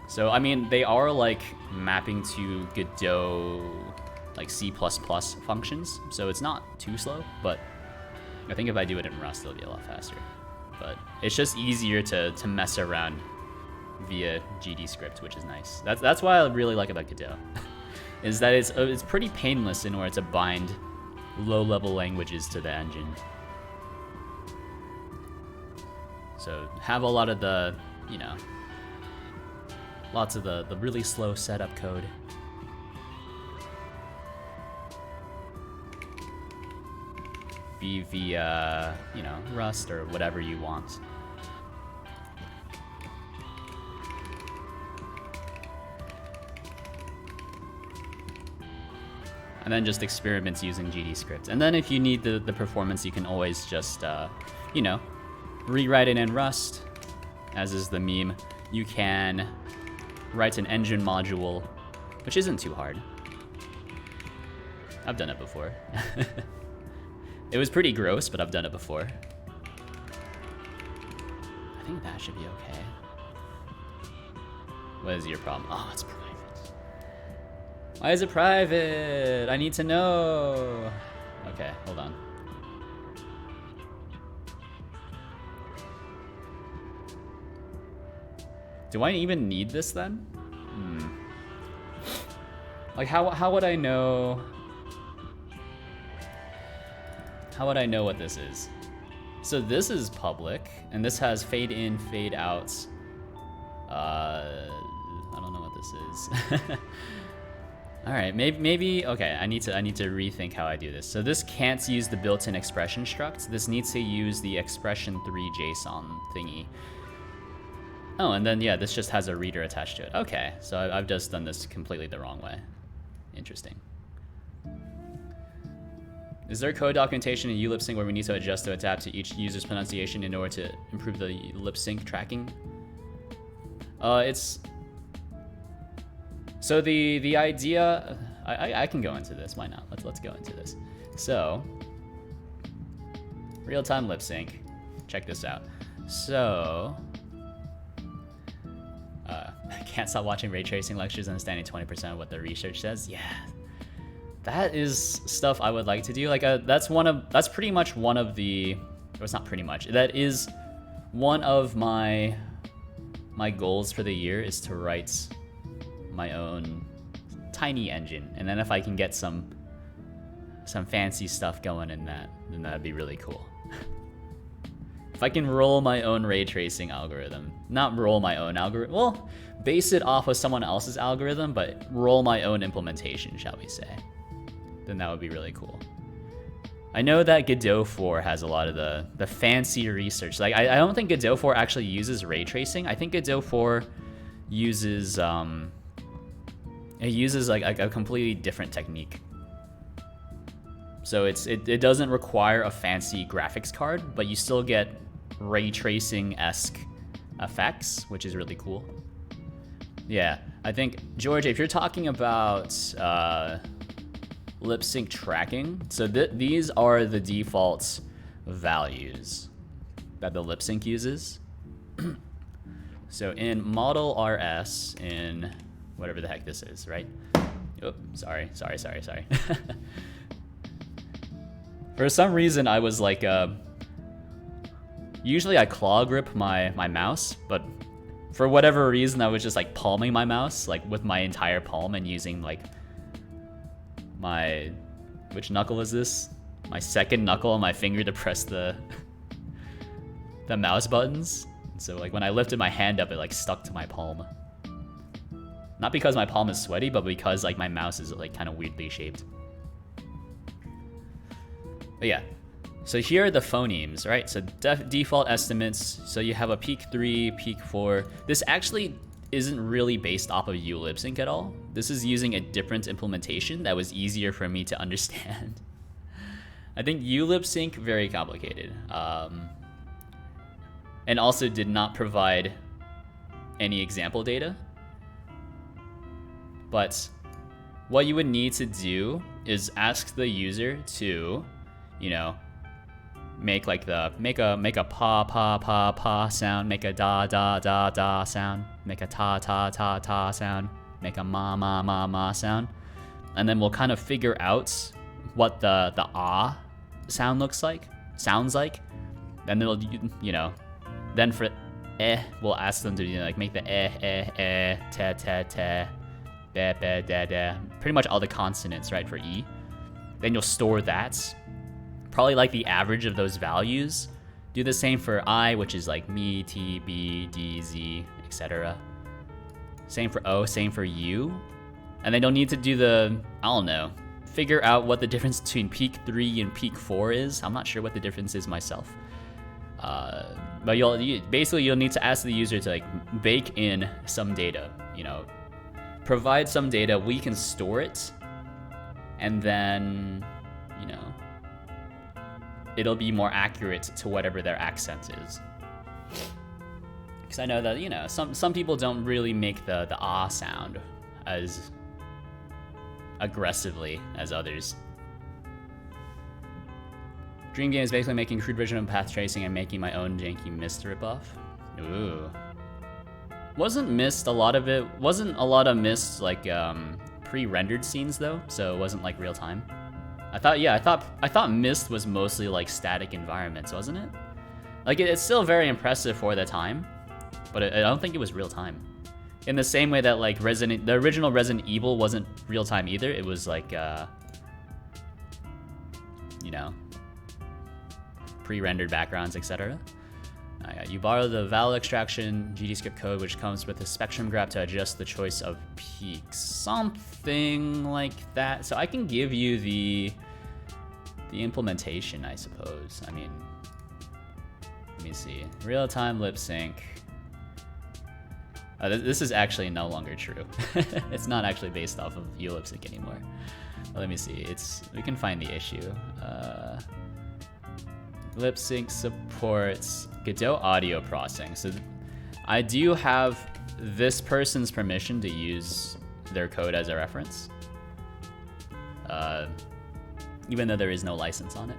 So, I mean, they are like mapping to Godot, like C++ functions, so it's not too slow, but I think if I do it in Rust, it'll be a lot faster. But it's just easier to mess around via GD script, which is nice. That's why I really like about Godot, is that it's pretty painless in order to bind low-level languages to the engine. So have a lot of the, you know, lots of the really slow setup code. Be via, you know, Rust or whatever you want. And then just experiments using GD script. And then if you need the performance, you can always just, you know, rewrite it in Rust, as is the meme. You can write an engine module, which isn't too hard. I've done it before. It was pretty gross, but I've done it before. I think that should be okay. What is your problem? Oh, it's private. Why is it private? I need to know. Okay, hold on. Do I even need this then? Like how would I know? How would I know what this is? So this is public, and this has fade in, fade out. I don't know what this is. All right, maybe okay. I need to rethink how I do this. So this can't use the built-in expression struct. This needs to use the expression3 JSON thingy. Oh, and then yeah, this just has a reader attached to it. Okay, so I've just done this completely the wrong way. Interesting. Is there code documentation in ulip-sync where we need to adjust to adapt to each user's pronunciation in order to improve the lip-sync tracking? It's... So the idea... I can go into this, why not? Let's go into this. So, real-time lip-sync. Check this out. So... I can't stop watching ray tracing lectures and understanding 20% of what the research says. Yeah. That is stuff I would like to do. Like that's pretty much one of the, or it's not pretty much, that is one of my goals for the year is to write my own tiny engine. And then if I can get some fancy stuff going in that, then that'd be really cool. If I can roll my own ray tracing algorithm, not roll my own algorithm, well, base it off of someone else's algorithm, but roll my own implementation, shall we say. Then that would be really cool. I know that Godot 4 has a lot of the fancy research. Like I don't think Godot 4 actually uses ray tracing. I think Godot 4 uses like a completely different technique. So it doesn't require a fancy graphics card, but you still get ray tracing-esque effects, which is really cool. Yeah, I think George, if you're talking about lip sync tracking, so these are the default values that the lip sync uses. So in model RS, in whatever the heck this is, right? Oh, sorry. For some reason, I was like, usually I claw grip my mouse, but for whatever reason, I was just like palming my mouse, like with my entire palm and using like which knuckle is this? My second knuckle on my finger to press the mouse buttons. So like when I lifted my hand up, it like stuck to my palm. Not because my palm is sweaty, but because like my mouse is like kind of weirdly shaped. But yeah, so here are the phonemes, right? So default estimates. So you have a peak 3, peak 4. This actually isn't really based off of ulip-sync at all. This is using a different implementation that was easier for me to understand. I think ulip-sync, very complicated. And also did not provide any example data. But what you would need to do is ask the user to, you know, make like make a pa sound, make a da sound, make a ta sound, make a ma sound, and then we'll kind of figure out what the ah sounds like, and then it'll, you know, then for we'll ask them to, you know, like make the te ba ba da da, pretty much all the consonants, right, for E. Then you'll store that. Probably like the average of those values. Do the same for I, which is like me, T, B, D, Z, etc. Same for O, same for U. And then you'll need to do the, I don't know, figure out what the difference between peak 3 and peak 4 is. I'm not sure what the difference is myself. But you'll need to ask the user to like bake in some data, you know, provide some data, we can store it, and then, you know, it'll be more accurate to whatever their accent is. Because I know that, you know, some people don't really make the ah sound as aggressively as others. Dream Game is basically making crude version of path tracing and making my own janky Mist ripoff. Ooh. Wasn't a lot of Mist like pre-rendered scenes though, so it wasn't like real time. I thought Myst was mostly like static environments, wasn't it? Like it's still very impressive for the time, but I don't think it was real time. In the same way that like the original Resident Evil wasn't real time either. It was like you know, pre-rendered backgrounds, etc. You borrow the valid extraction GD script code, which comes with a spectrum graph to adjust the choice of peaks. Something like that. So I can give you the implementation, I suppose. I mean, let me see. Real-time lip sync. This is actually no longer true. It's not actually based off of lip sync anymore. But let me see. We can find the issue. Lip sync supports Godot audio processing. So I do have this person's permission to use their code as a reference, even though there is no license on it.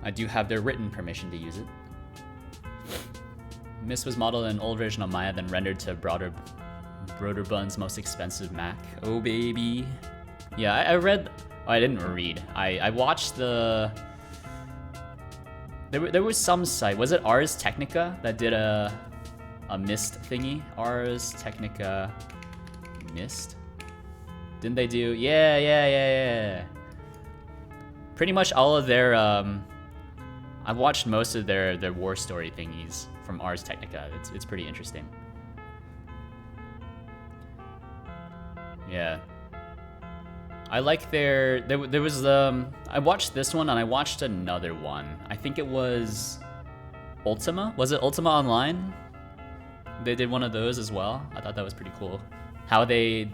I do have their written permission to use it. Myst was modeled in an old version of Maya, then rendered to Broderbund's most expensive Mac. Oh baby. Yeah, I read. Oh, I didn't read. I watched the. There was some site. Was it Ars Technica that did a Myst thingy? Ars Technica Myst? Didn't they do? Yeah. Pretty much all of their. I've watched most of their war story thingies from Ars Technica. It's pretty interesting. Yeah. I like there was I watched this one and I watched another one. I think it was Ultima. Was it Ultima Online? They did one of those as well. I thought that was pretty cool. How they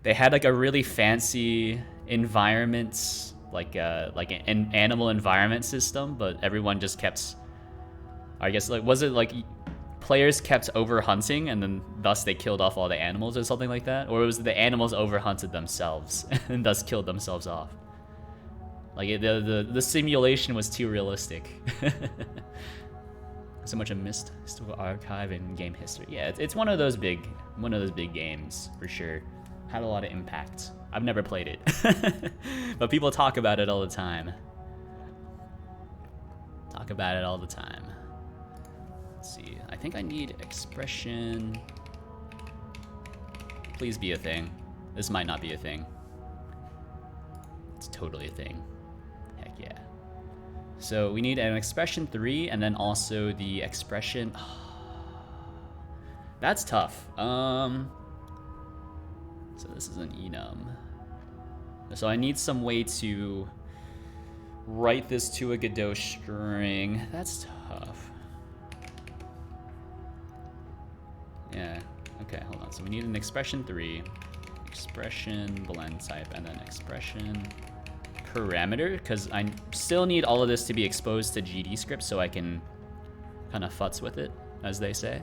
had like a really fancy environment, like an animal environment system, but everyone just kept, I guess, like, was it like players kept over hunting and then thus they killed off all the animals or something like that? Or was it the animals over hunted themselves and thus killed themselves off? Like the simulation was too realistic. So much a missed archive in game history. Yeah, it's one of those big games for sure. Had a lot of impact. I've never played it, but people talk about it all the time. Let's see. I think I need expression. Please be a thing. This might not be a thing. It's totally a thing. Heck yeah. So we need an expression 3 and then also the expression. That's tough. So this is an enum. So I need some way to write this to a Godot string. That's tough. Yeah. Okay, hold on. So we need an expression 3, expression blend type, and then expression parameter, because I still need all of this to be exposed to GD script so I can kind of futz with it, as they say.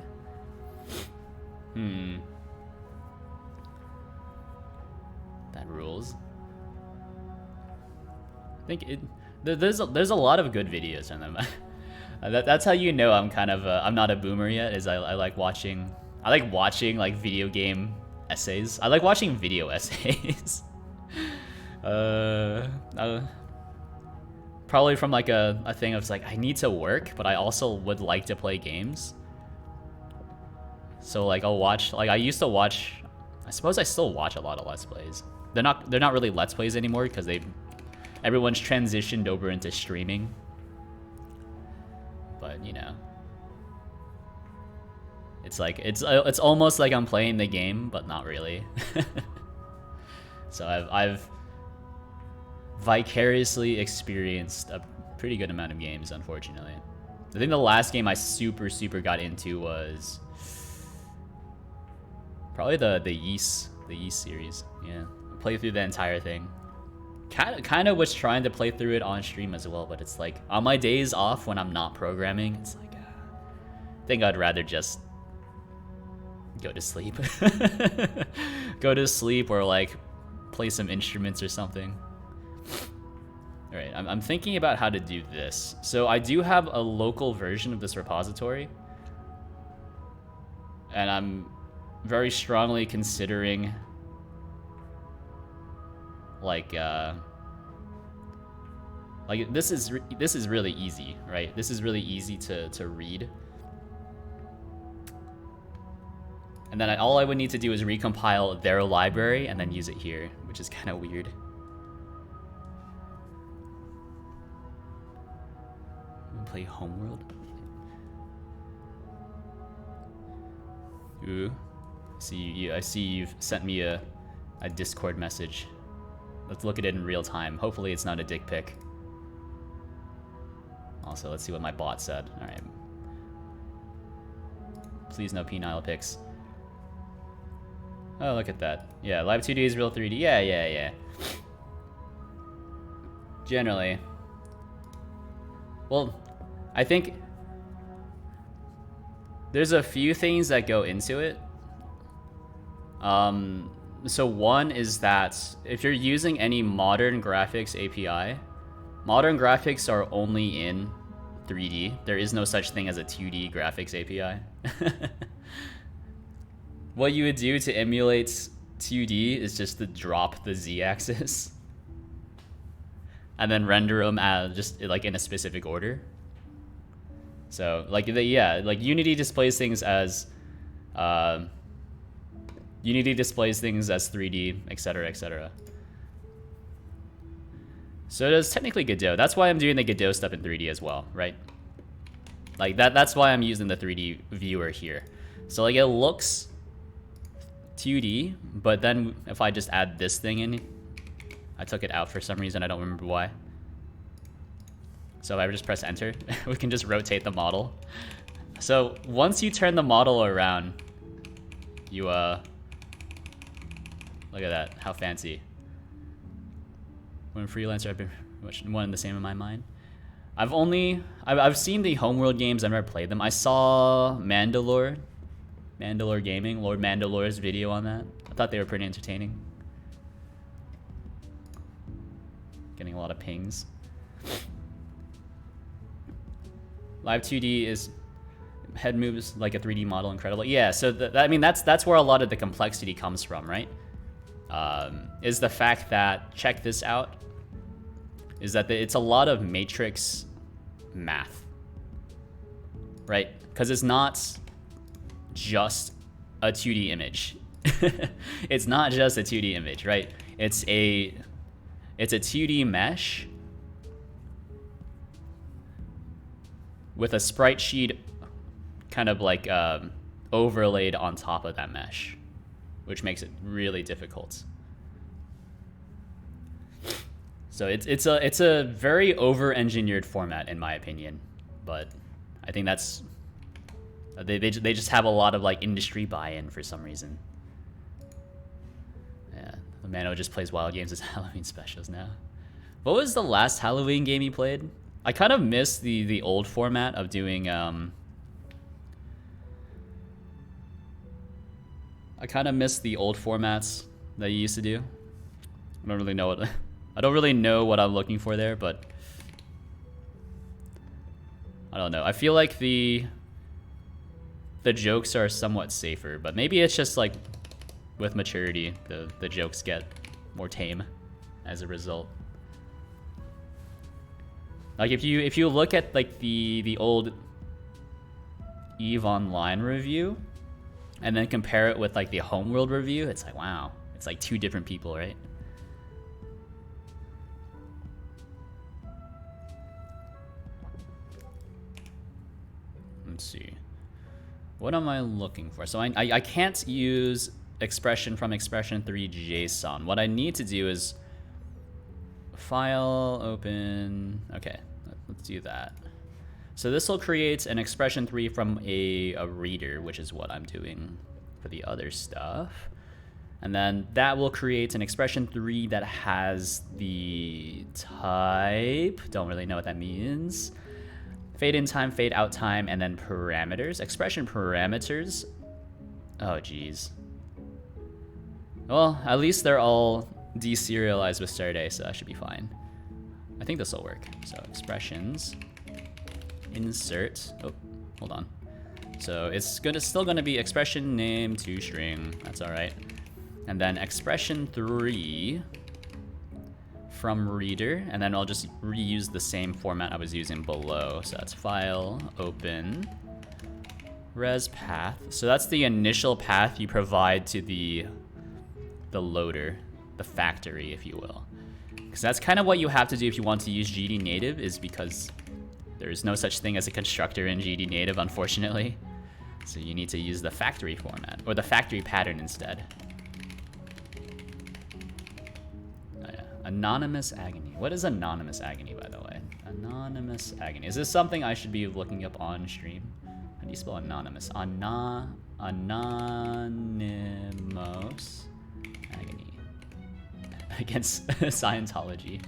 That rules. I think there's a lot of good videos on them. That's how you know I'm kind of I'm not a boomer yet. Is I like watching like video game essays. I like watching video essays. Probably from like a thing of like I need to work, but I also would like to play games. So like I'll watch, like I used to watch, I suppose I still watch a lot of Let's Plays. They're not really Let's Plays anymore because everyone's transitioned over into streaming. But you know, it's like it's almost like I'm playing the game, but not really. So I've vicariously experienced a pretty good amount of games, unfortunately. I think the last game I super got into was probably the Yeast series. Yeah, I played through the entire thing. Kind of was trying to play through it on stream as well, but it's like on my days off when I'm not programming, it's like I think I'd rather just go to sleep. Go to sleep or like play some instruments or something. All right, I'm thinking about how to do this. So I do have a local version of this repository, and I'm very strongly considering like this is really easy, right? This is really easy to read. And then all I would need to do is recompile their library and then use it here, which is kind of weird. Play Homeworld. Ooh, I see you've sent me a Discord message. Let's look at it in real time. Hopefully it's not a dick pic. Also, let's see what my bot said. All right. Please no penile pics. Oh, look at that. Yeah, Live2D is real 3D. Yeah. Generally. Well, I think there's a few things that go into it. So one is that if you're using any modern graphics API, modern graphics are only in 3D. There is no such thing as a 2D graphics API. What you would do to emulate 2D is just to drop the Z-axis and then render them as just like in a specific order. So like like Unity displays things as 3D, etc., etc. So does technically Godot. That's why I'm doing the Godot stuff in 3D as well, right? Like that's why I'm using the 3D viewer here. So like it looks 2D, but then if I just add this thing in, I took it out for some reason, I don't remember why. So if I just press enter, we can just rotate the model. So once you turn the model around, you look at that, how fancy. When Freelancer, I've been one and the same in my mind. I've seen the Homeworld games, I've never played them. I saw Mandalore Gaming, Lord Mandalore's video on that. I thought they were pretty entertaining. Getting a lot of pings. Live2D is head moves like a 3D model, incredible. Yeah, so I mean that's where a lot of the complexity comes from, right? Is the fact that, check this out, is that it's a lot of matrix math, right? Because it's not just a 2D image. It's not just a 2D image, right? It's a 2D mesh with a sprite sheet kind of like overlaid on top of that mesh, which makes it really difficult. So it's a very over-engineered format in my opinion, but I think that's they just have a lot of like industry buy-in for some reason. Yeah, the Mano just plays wild games as Halloween specials now. What was the last Halloween game you played? I kind of miss the old format of doing I kind of miss the old formats that you used to do. I don't really know what I'm looking for there, but I don't know. I feel like the jokes are somewhat safer, but maybe it's just like with maturity, the jokes get more tame as a result. Like if you look at like the old EVE Online review and then compare it with like the Homeworld review, it's like, wow, it's like two different people, right? Let's see. What am I looking for? So I can't use expression from expression 3 JSON. What I need to do is file, open. Okay, let's do that. So this will create an expression 3 from a reader, which is what I'm doing for the other stuff. And then that will create an expression 3 that has the type, don't really know what that means, fade in time, fade out time, and then parameters. Expression parameters. Oh, geez. Well, at least they're all deserialized with Saturday, so that should be fine. I think this will work. So expressions, insert. Oh, hold on. So it's still gonna be expression name to string. That's all right. And then expression 3 from reader, and then I'll just reuse the same format I was using below. So that's file, open, res path. So that's the initial path you provide to the loader, the factory, if you will. Because that's kind of what you have to do if you want to use GD native, is because there's no such thing as a constructor in GD native, unfortunately. So you need to use the factory format, or the factory pattern instead. Oh yeah, anonymous agony. What is anonymous agony, by the way? Anonymous agony. Is this something I should be looking up on stream? How do you spell anonymous? Anonymous agony. Against Scientology.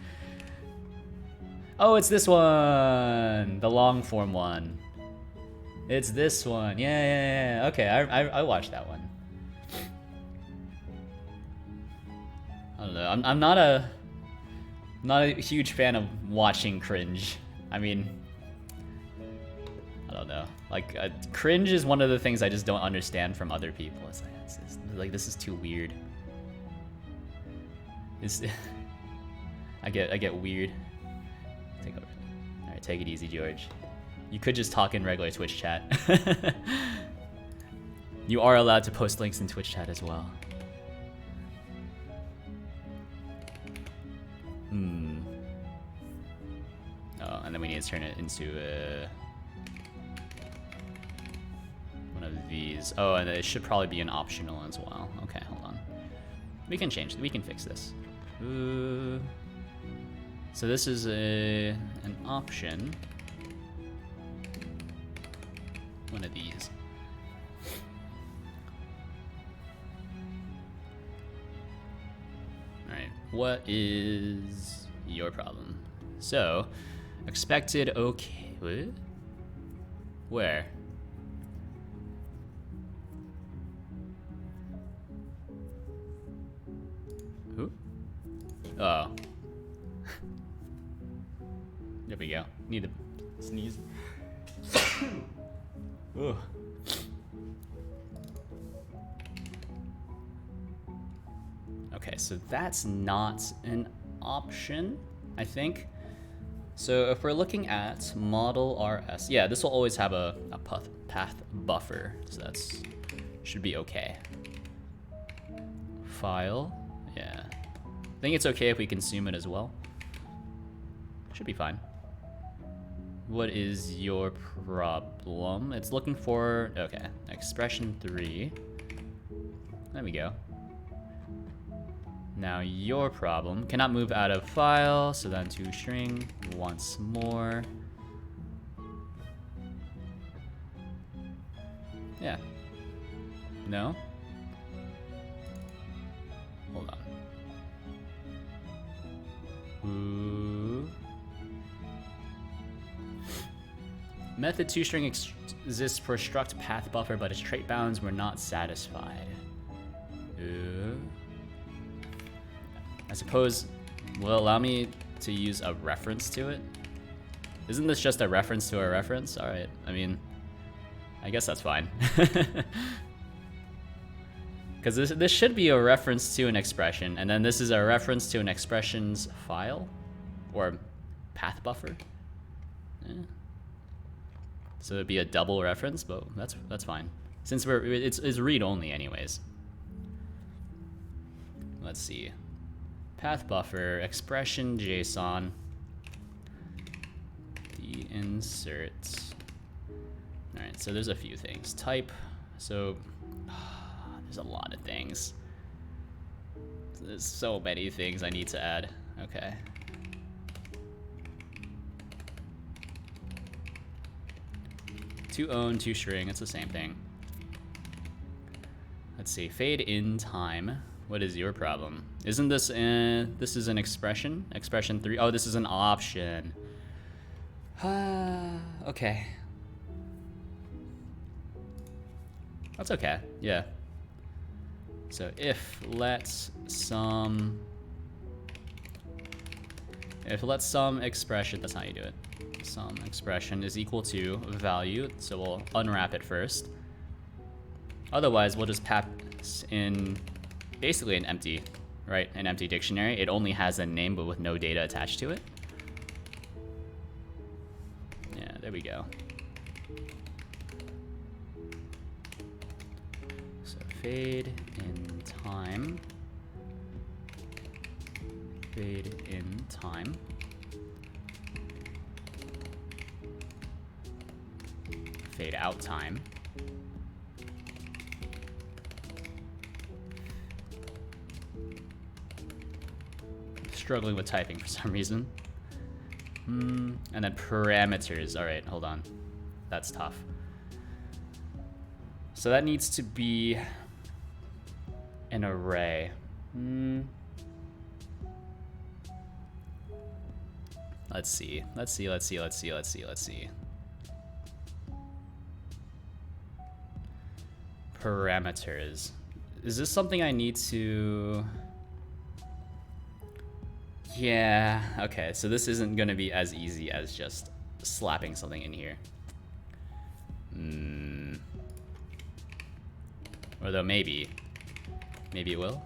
Oh, it's this one! The long form one. It's this one. Yeah. Okay, I watched that one. I don't know. I'm not a huge fan of watching cringe. I mean, I don't know. Like, cringe is one of the things I just don't understand from other people. It's like this is too weird. I get weird. Take over. All right, take it easy, George. You could just talk in regular Twitch chat. You are allowed to post links in Twitch chat as well. Oh, and then we need to turn it into one of these. Oh, and it should probably be an optional as well. Okay, hold on. We can change. We can fix this. So this is an option. One of these. Alright, what is your problem? So, expected okay. What? Where? Who? Oh. There we go. Need to sneeze. Ugh. Okay, so that's not an option, I think. So if we're looking at model RS, yeah, this will always have a path buffer, so that's should be okay. File, yeah. I think it's okay if we consume it as well. Should be fine. What is your problem? It's looking for, okay, expression 3. There we go. Now your problem, cannot move out of file, so then to string once more. Yeah. No? Hold on. Ooh. Method toString exists for struct path buffer, but its trait bounds were not satisfied. Ooh. I suppose will allow me to use a reference to it. Isn't this just a reference to a reference? All right. I mean, I guess that's fine. Because this should be a reference to an expression, and then this is a reference to an expression's file or path buffer. Yeah. So it'd be a double reference, but that's fine. Since it's read only anyways. Let's see. Path buffer, expression JSON, the insert. All right, so there's a few things. Type, so there's a lot of things. There's so many things I need to add. Okay. To own, to string, it's the same thing. Let's see, fade in time. What is your problem? Isn't this this is an expression? Expression 3. Oh, this is an option. Okay. That's okay. Yeah. So if let some expression, that's how you do it. some expression is equal to value, so we'll unwrap it first. Otherwise, we'll just pass in basically an empty, right? An empty dictionary. It only has a name, but with no data attached to it. Yeah, there we go. So fade in time. Fade in time. Fade out time. Struggling with typing for some reason. And then parameters. All right, hold on. That's tough. So that needs to be an array. Let's see. Parameters. Is this something I need to... Yeah, okay, so this isn't gonna be as easy as just slapping something in here. Although maybe it will.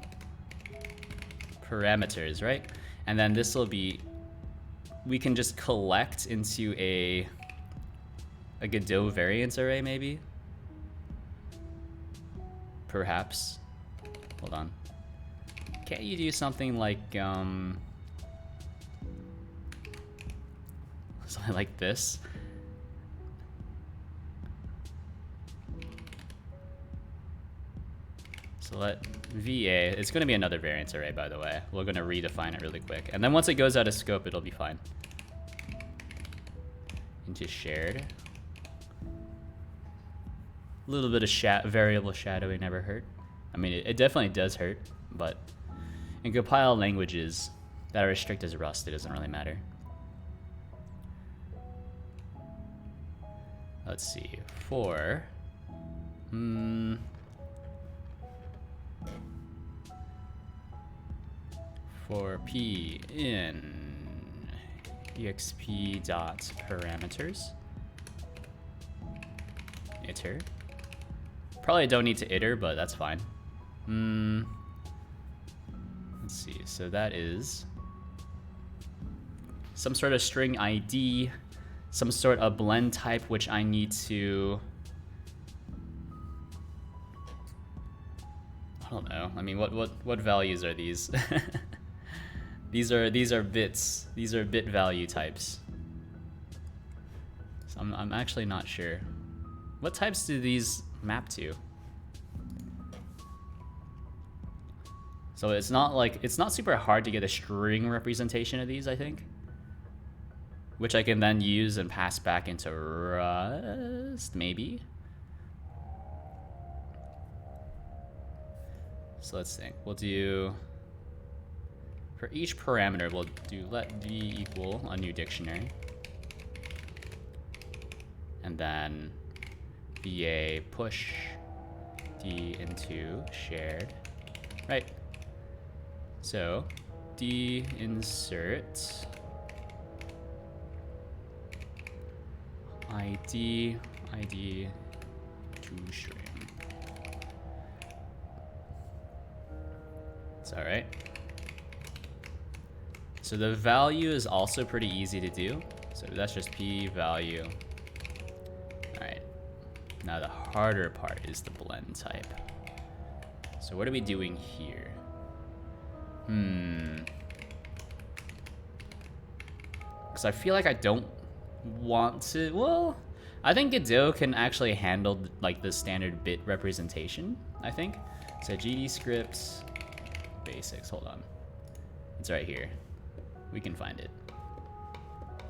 Parameters, right? And then this will be, we can just collect into a Godot variance array, maybe? Perhaps. Hold on. Can't you do something like, something like this? So let VA, it's gonna be another variance array, by the way. We're gonna redefine it really quick. And then once it goes out of scope, it'll be fine. Into shared. A little bit of variable shadowing never hurt. I mean, it definitely does hurt, but in compiled languages that are as strict as Rust, it doesn't really matter. Let's see, for P in exp dot parameters iter. Probably don't need to iter, but that's fine. Let's see, so that is some sort of string ID, some sort of blend type, which I need to, I don't know. I mean, what values are these? These are bits. These are bit value types. So I'm actually not sure. What types do these map to? So it's not super hard to get a string representation of these, I think, which I can then use and pass back into Rust, maybe. So let's think. We'll do, for each parameter, we'll do let d equal a new dictionary, and then VA push D into shared, right? So D insert ID to string. It's all right. So the value is also pretty easy to do. So that's just P value. All right. Now the harder part is the blend type. So what are we doing here? Because I feel like I don't want to, well, I think Godot can actually handle like the standard bit representation, I think. So GD scripts, basics, hold on. It's right here. We can find it.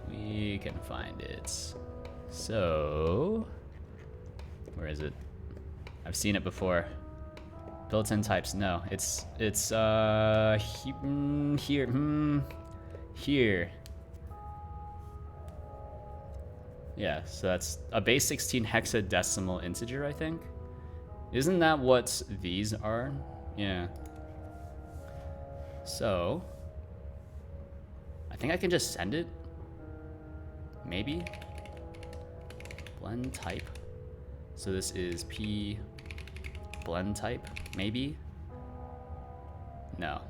We can find it. So, where is it? I've seen it before. Built-in types, no. It's here. Yeah, so that's a base 16 hexadecimal integer, I think. Isn't that what these are? Yeah. So, I think I can just send it. maybe? Blend type. So this is P blend type, maybe? No.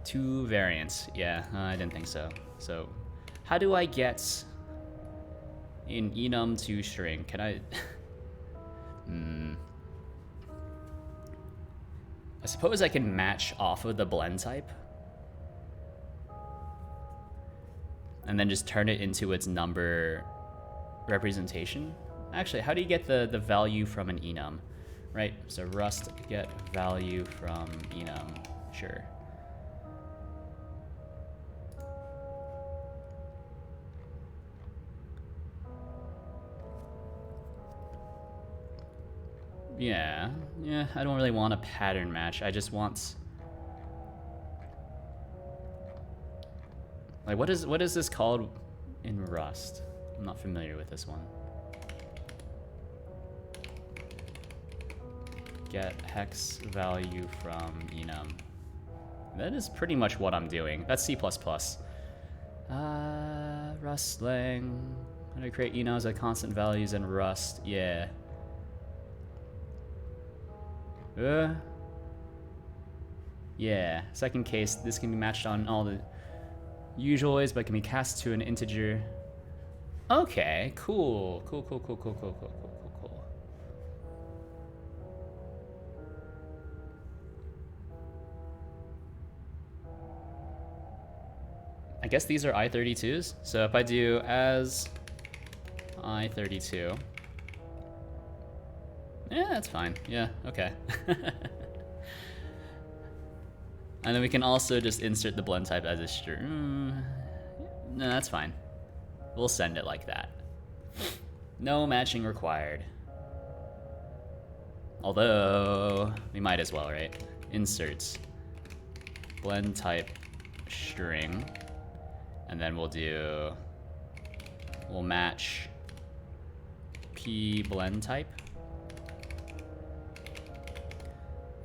2 variants. Yeah, I didn't think so. So how do I get in enum to string? Can I? I suppose I can match off of the blend type and then just turn it into its number representation. Actually, how do you get the value from an enum? Right, so Rust get value from enum, sure. Yeah, I don't really want a pattern match. I just want, like, what is this called in Rust? I'm not familiar with this one. Get hex value from enum. That is pretty much what I'm doing. That's C++. Rust lang. How do I create enums at constant values in Rust? Yeah. Yeah, second case, this can be matched on all the usual ways, but can be cast to an integer. Okay, cool. Cool. I guess these are I32s. So if I do as I32, yeah, that's fine. Yeah, okay. And then we can also just insert the blend type as a string. No, that's fine. We'll send it like that. No matching required. Although, we might as well, right? Inserts blend type string. And then we'll match P blend type.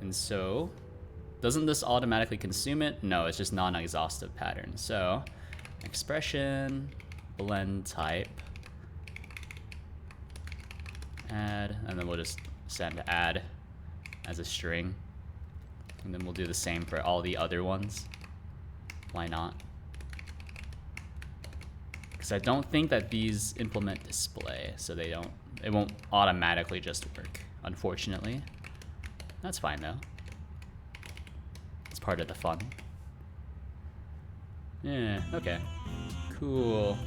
And so, doesn't this automatically consume it? No, it's just non-exhaustive pattern. So, expression, blend type, add, and then we'll just send add as a string. And then we'll do the same for all the other ones. Why not? Because I don't think that these implement display, so it won't automatically just work, unfortunately. That's fine though. It's part of the fun. Yeah, okay. Cool.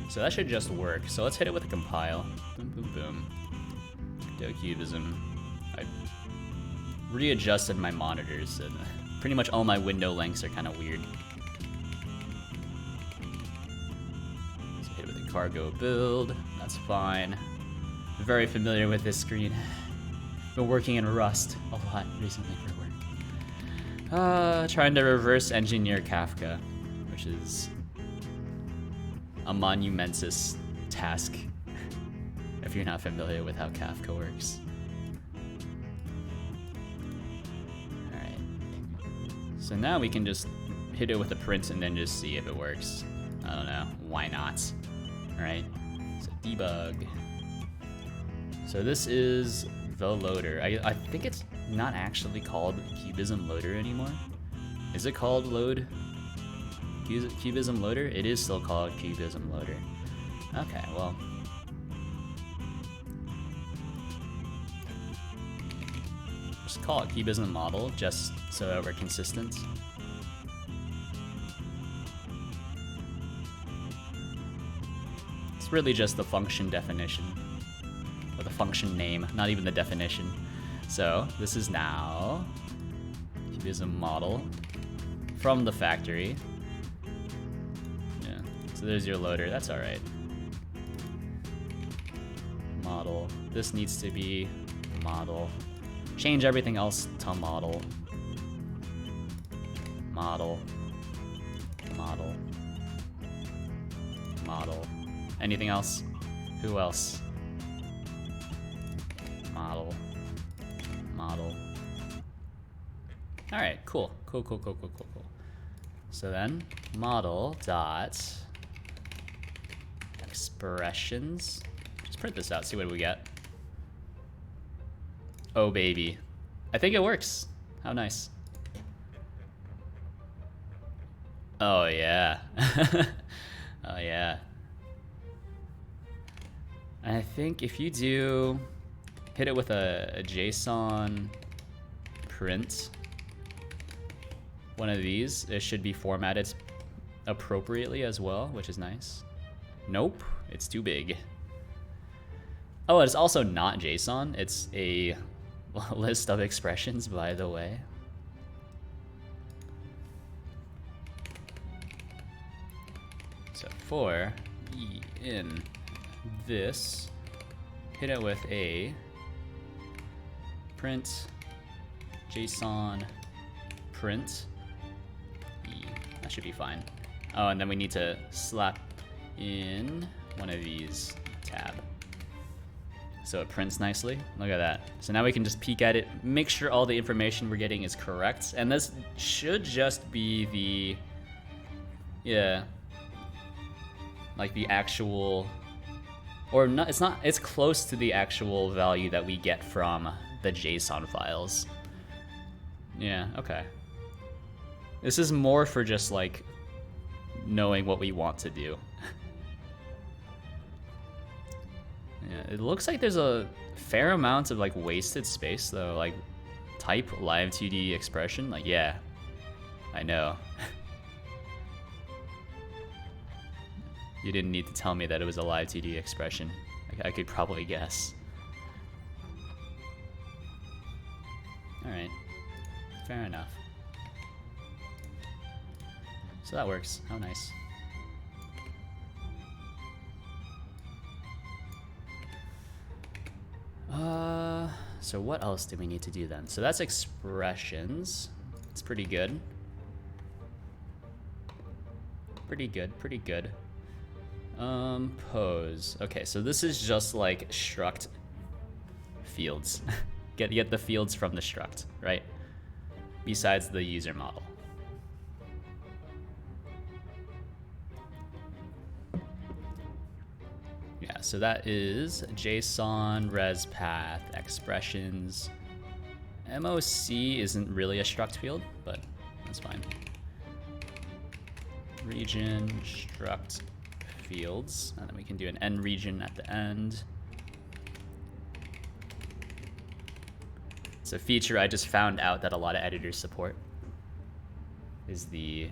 So that should just work. So let's hit it with a compile. Boom, boom, boom. Godot Cubism. I readjusted my monitors and pretty much all my window lengths are kind of weird. So hit it with a cargo build. That's fine. I'm very familiar with this screen. Been working in Rust a lot recently for work. Trying to reverse engineer Kafka, which is a monumentous task if you're not familiar with how Kafka works. Alright. So now we can just hit it with a print and then just see if it works. I don't know, why not? Alright, so debug. So this is the loader. I think it's not actually called Cubism Loader anymore. Is it called Load? Cubism Loader? It is still called Cubism Loader. Okay, well. Just call it Cubism Model, just so that we're consistent. It's really just the function definition. Or the function name, not even the definition. So, this is now Cubism Model from the factory. So there's your loader, that's alright. Model. This needs to be model. Change everything else to model. Model. Model. Model. Anything else? Who else? Model. Model. Alright, cool. Cool. So then model dot expressions. Just print this out, see what we get. Oh baby. I think it works. How nice. Oh yeah. Oh yeah. And I think if you do hit it with a JSON print, one of these, it should be formatted appropriately as well, which is nice. Nope, it's too big. Oh, it's also not JSON. It's a list of expressions, by the way. So for in this, hit it with a print JSON print. That should be fine. Oh, and then we need to slap in one of these tab. So it prints nicely. Look at that. So now we can just peek at it, make sure all the information we're getting is correct. And this should just be the, yeah, like the actual, or not, it's close to the actual value that we get from the JSON files. Yeah, okay. This is more for just like knowing what we want to do. Yeah, it looks like there's a fair amount of like wasted space though, like type Live2D expression, like yeah, I know. You didn't need to tell me that it was a Live2D expression. I could probably guess. Alright, fair enough. So that works, how nice. So what else do we need to do then? So that's expressions. It's pretty good. Pretty good, pretty good. Pose. Okay, so this is just like struct fields. Get the fields from the struct, right? Besides the user model. Yeah, so that is JSON, res path, expressions. MOC isn't really a struct field, but that's fine. Region, struct fields, and then we can do an end region at the end. It's a feature I just found out that a lot of editors support, is the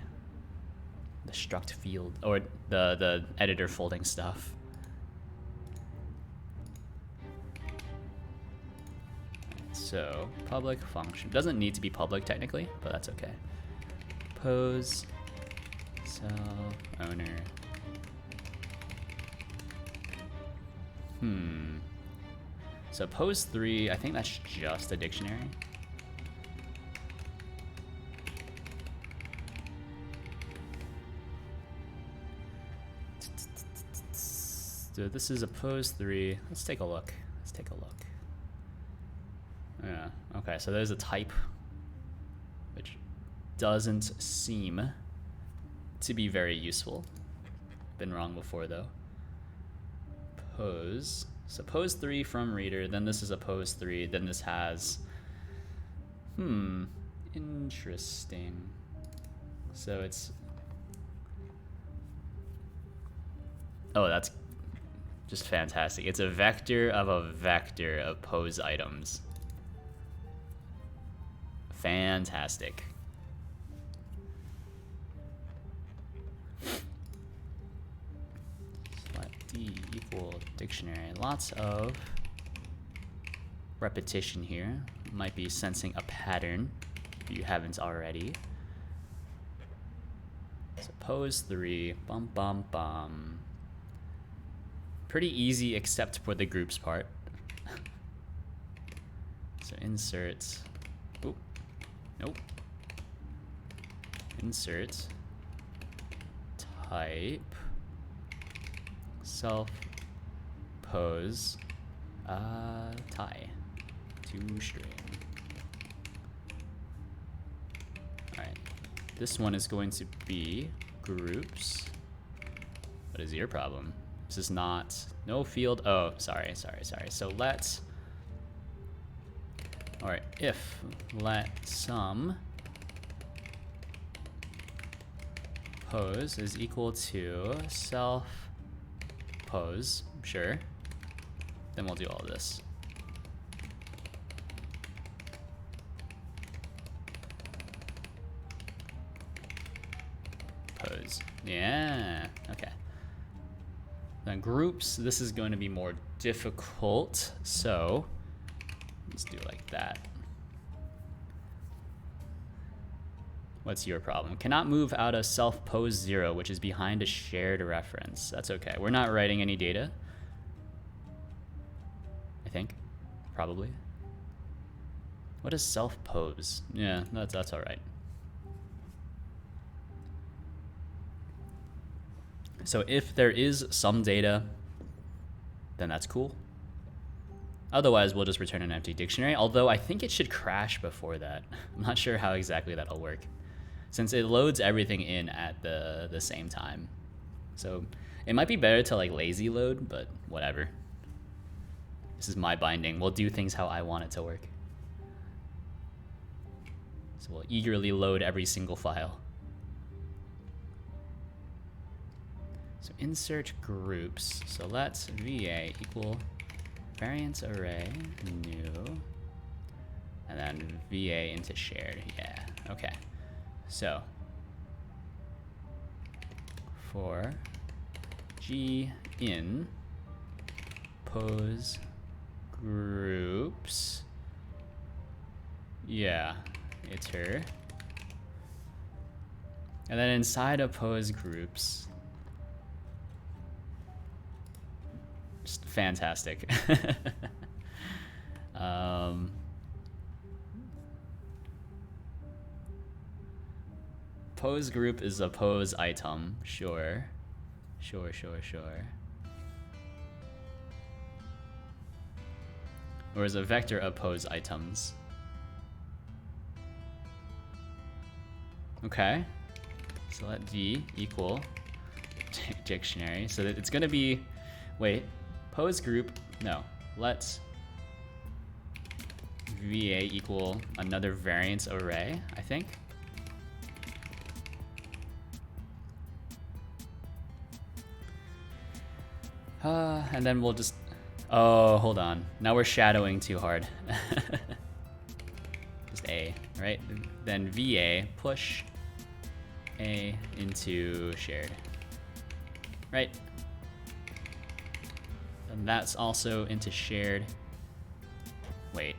struct field, or the editor folding stuff. So public function doesn't need to be public technically, but that's okay. Pose, self, owner. So pose 3, I think that's just a dictionary. So this is a pose 3. Let's take a look. Let's take a look. Yeah, okay, so there's a type, which doesn't seem to be very useful. Been wrong before though. Pose. So pose 3 from reader, then this is a pose 3, then this has, interesting. So it's, oh, that's just fantastic. It's a vector of pose items. Fantastic. Let D equal dictionary. Lots of repetition here. Might be sensing a pattern if you haven't already. So pose 3, bum bum bum. Pretty easy except for the groups part. So insert. Oop. Nope. Insert type self pose tie to string. All right, This one is going to be groups. What is your problem? This is not, no field. Oh, sorry. So let's, all right, if let sum pose is equal to self pose, sure. Then we'll do all this. Pose, yeah, okay. Then groups, this is going to be more difficult, so let's do it like that. What's your problem? Cannot move out of self pose 0, which is behind a shared reference. That's okay. We're not writing any data. I think, probably. What is self pose? Yeah, that's all right. So if there is some data, then that's cool. Otherwise, we'll just return an empty dictionary, although I think it should crash before that. I'm not sure how exactly that'll work, since it loads everything in at the same time. So it might be better to like lazy load, but whatever. This is my binding. We'll do things how I want it to work. So we'll eagerly load every single file. So insert groups. So let's VA equal variance array new, and then VA into shared. Yeah, okay. So for G in pose groups, yeah, iter, and then inside of pose groups, just fantastic. Pose group is a pose item, sure. Or is a vector of pose items. Okay, so let D equal dictionary, so that it's gonna be, wait, pose group, no, let's VA equal another variance array, I think. And then we'll just, oh, hold on. Now we're shadowing too hard. Just A, right? Then VA push A into shared, right? And that's also into shared. Wait.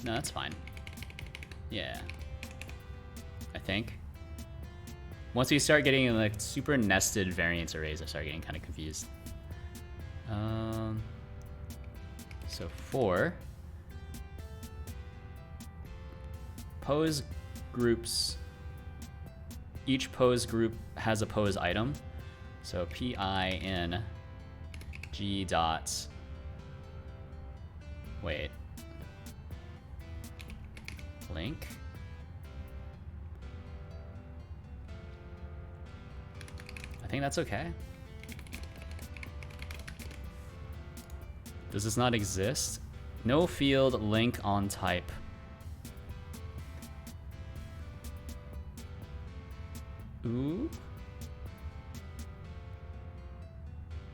No, that's fine. Yeah. I think. Once we start getting like super nested variance arrays, I start getting kind of confused. So for pose groups, each pose group has a pose item. So PI in G dot, wait, link. I think that's okay. Does this not exist? No field link on type. Ooh.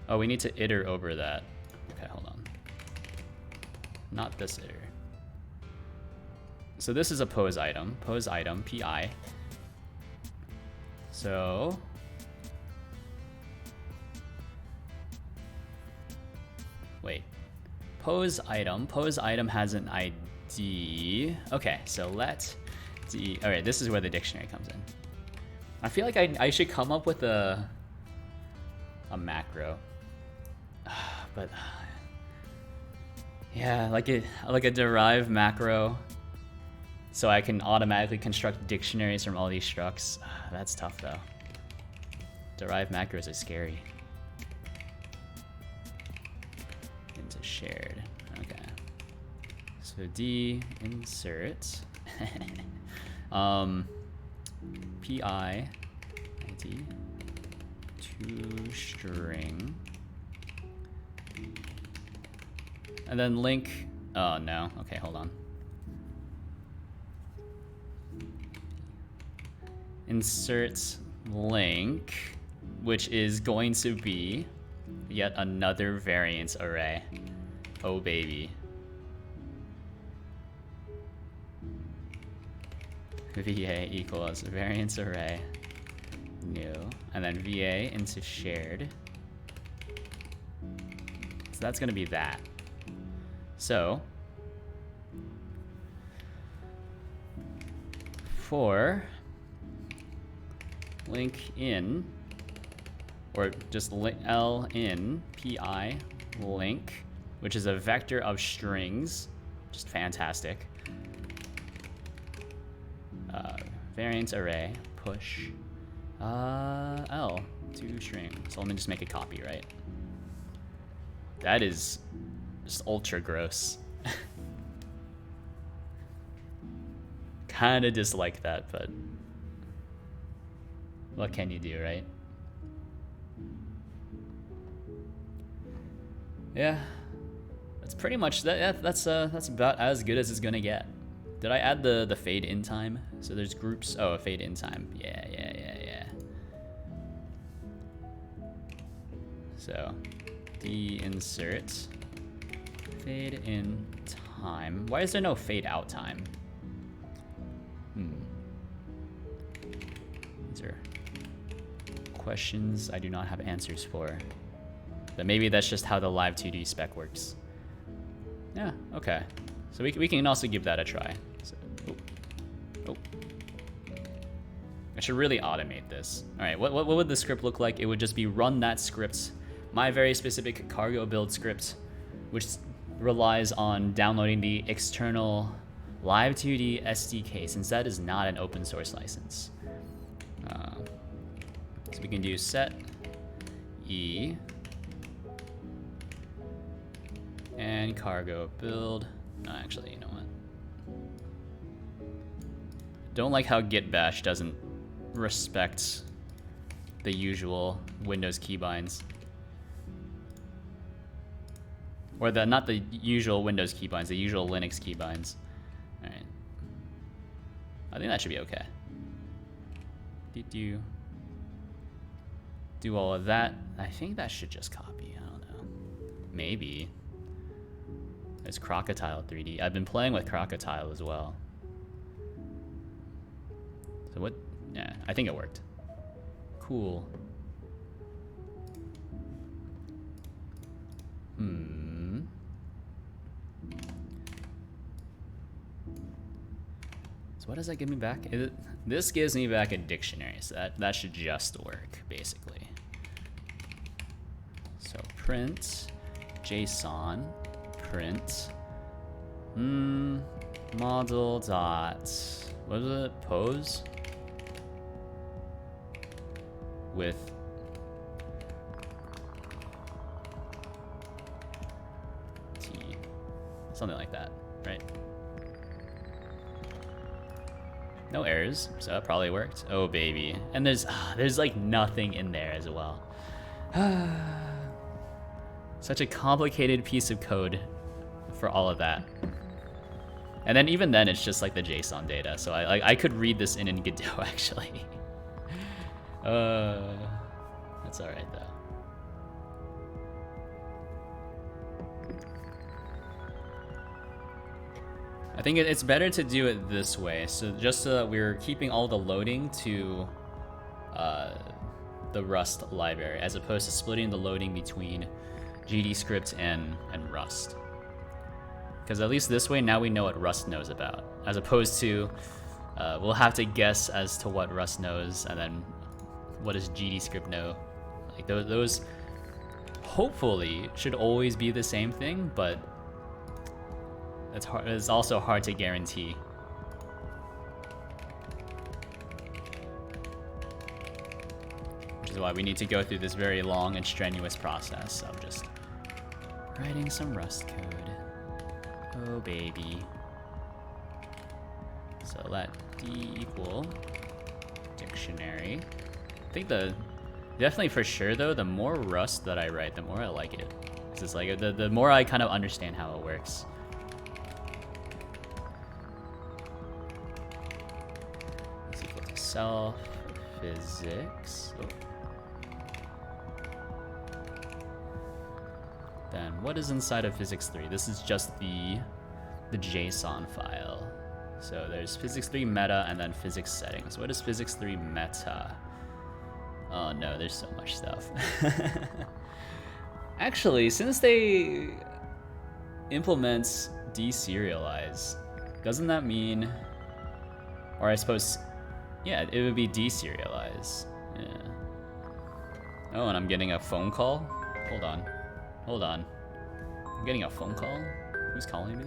Oh, we need to iter over that. Okay, hold on. Not this iter. So this is a pose item PI. So wait, pose item has an ID. Okay, so let D, all right, this is where the dictionary comes in. I feel like I should come up with a macro, but yeah, like a derive macro, so I can automatically construct dictionaries from all these structs. That's tough though. Derive macros are scary. Into shared. Okay. So D insert pi id to string, and then link. Oh no. Okay, hold on. Insert link, which is going to be yet another variance array. Oh baby. VA equals variance array new, and then VA into shared. So that's gonna be that. So for link in, or just L in pi link, which is a vector of strings, just fantastic. Variance array push L to string. So let me just make a copy, right? That is just ultra gross. Kinda dislike that, but what can you do, right? Yeah, that's pretty much that. That's about as good as it's gonna get. Did I add the fade in time? So there's groups. Oh, fade in time. Yeah. So D insert fade in time. Why is there no fade out time? These are questions I do not have answers for. But maybe that's just how the Live2D spec works. Yeah, okay. So we can also give that a try. So, oh. I should really automate this. All right, what would the script look like? It would just be run that script, my very specific cargo build script, which relies on downloading the external Live2D SDK, since that is not an open source license. So we can do set E and cargo build. No, actually, you know what? Don't like how git bash doesn't respect the usual Windows keybinds. Or not the usual Windows keybinds, the usual Linux keybinds. Alright. I think that should be okay. Do all of that. I think that should just copy. I don't know. Maybe. There's Crocodile 3D. I've been playing with Crocodile as well. So what? Yeah, I think it worked. Cool. So what does that give me back? This gives me back a dictionary, so that should just work, basically. So print JSON print model dot, what was it, pose with T, something like that, right? No errors, so that probably worked. Oh baby, and there's like nothing in there as well. Such a complicated piece of code for all of that. And then even then, it's just like the JSON data. So I could read this in Godot actually. That's all right though. I think it's better to do it this way. So just so that we're keeping all the loading to the Rust library, as opposed to splitting the loading between GDScript and Rust. Because at least this way, now we know what Rust knows about, as opposed to we'll have to guess as to what Rust knows, and then what does GDScript know. Like those hopefully should always be the same thing, but it's hard. It's also hard to guarantee. Which is why we need to go through this very long and strenuous process of just writing some Rust code. Oh, baby. So let D equal dictionary. I think definitely for sure though, the more Rust that I write, the more I like it. It's just like the more I kind of understand how it works. Is equal to self physics. Oh. Then what is inside of physics 3? This is just the JSON file. So there's physics 3 meta and then physics settings. What is physics 3 meta? Oh no, there's so much stuff. Actually, since they implement deserialize, doesn't that mean, or I suppose, yeah, it would be deserialize. Yeah. Oh, and I'm getting a phone call? Hold on. Hold on. I'm getting a phone call? Who's calling me?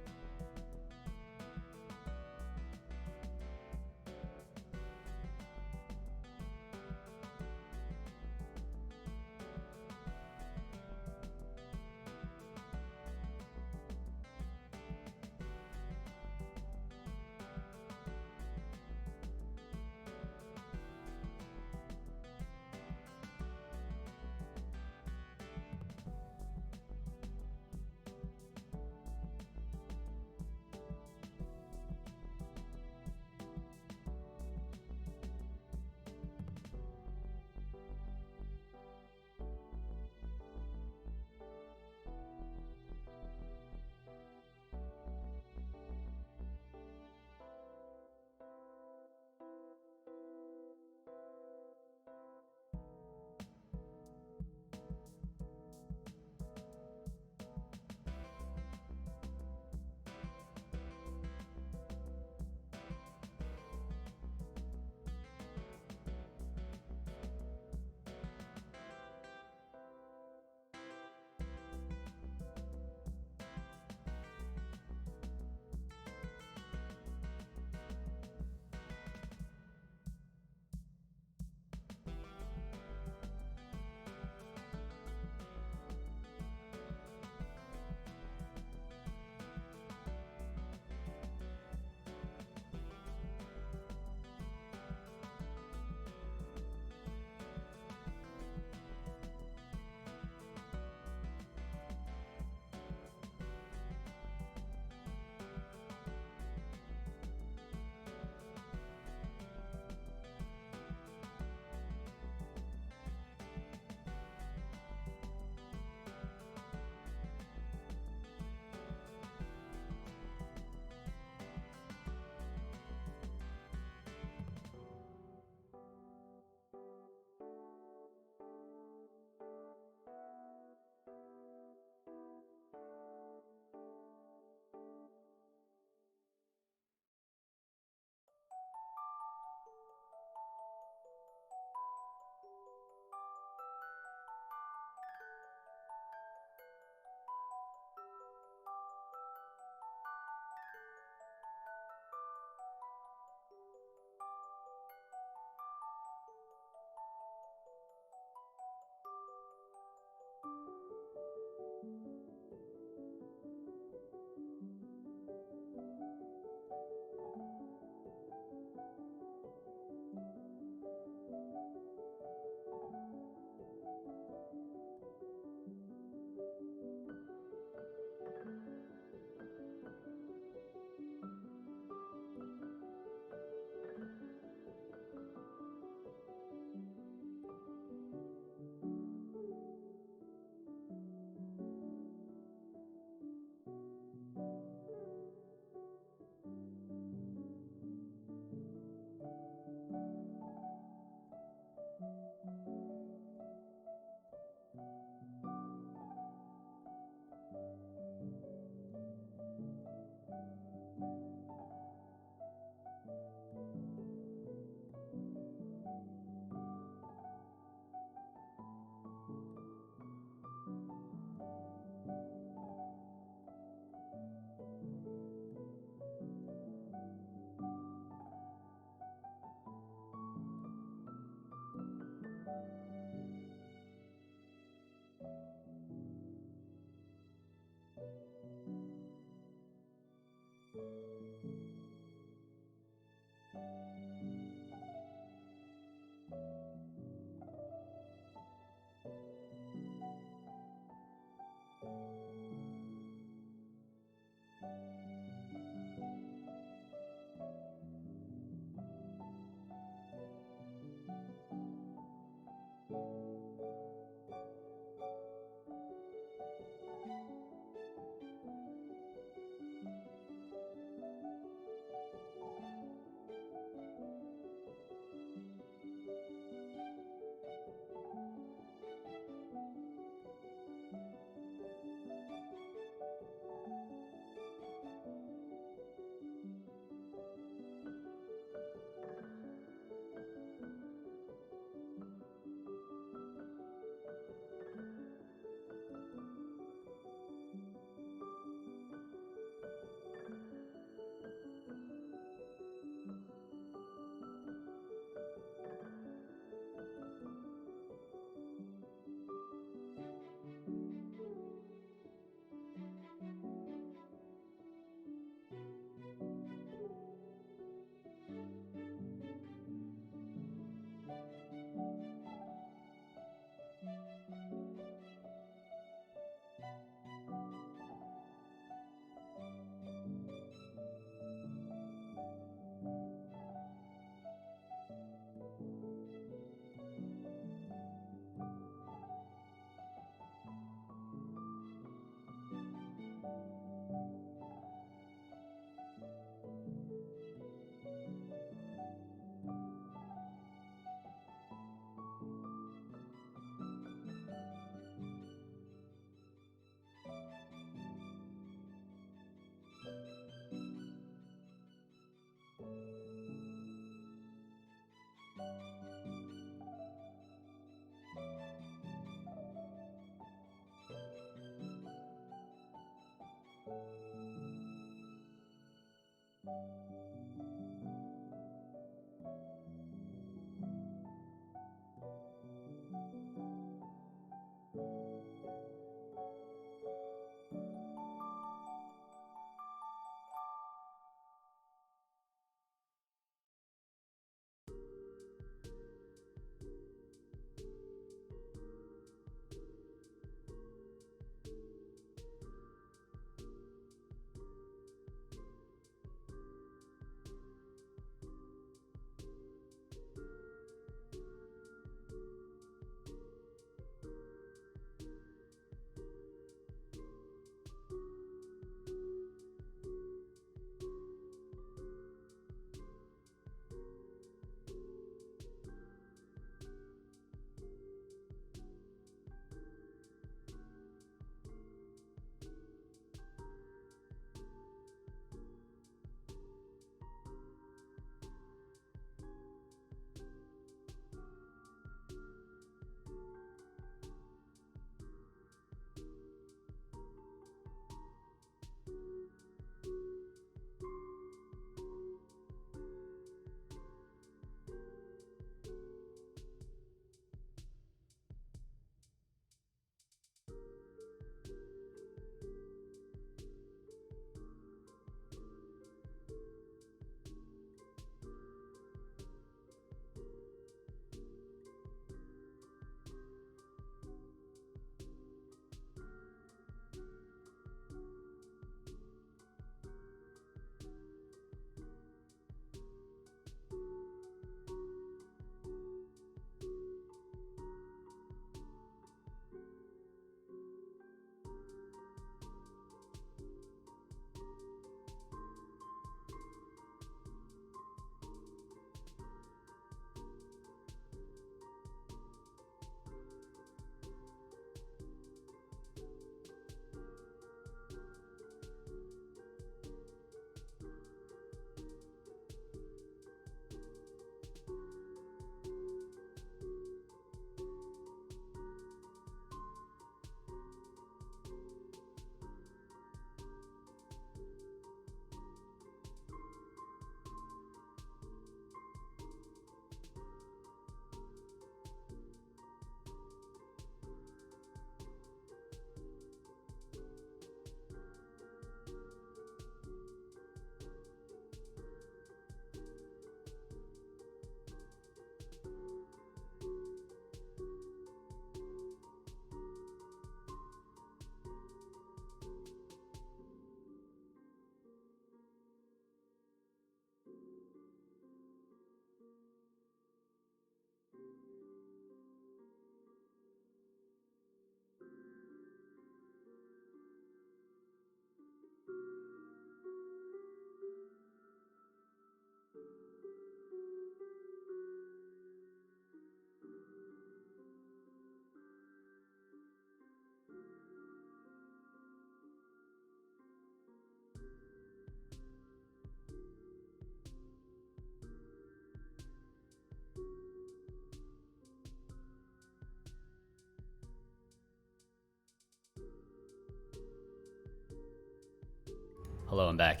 Hello, I'm back.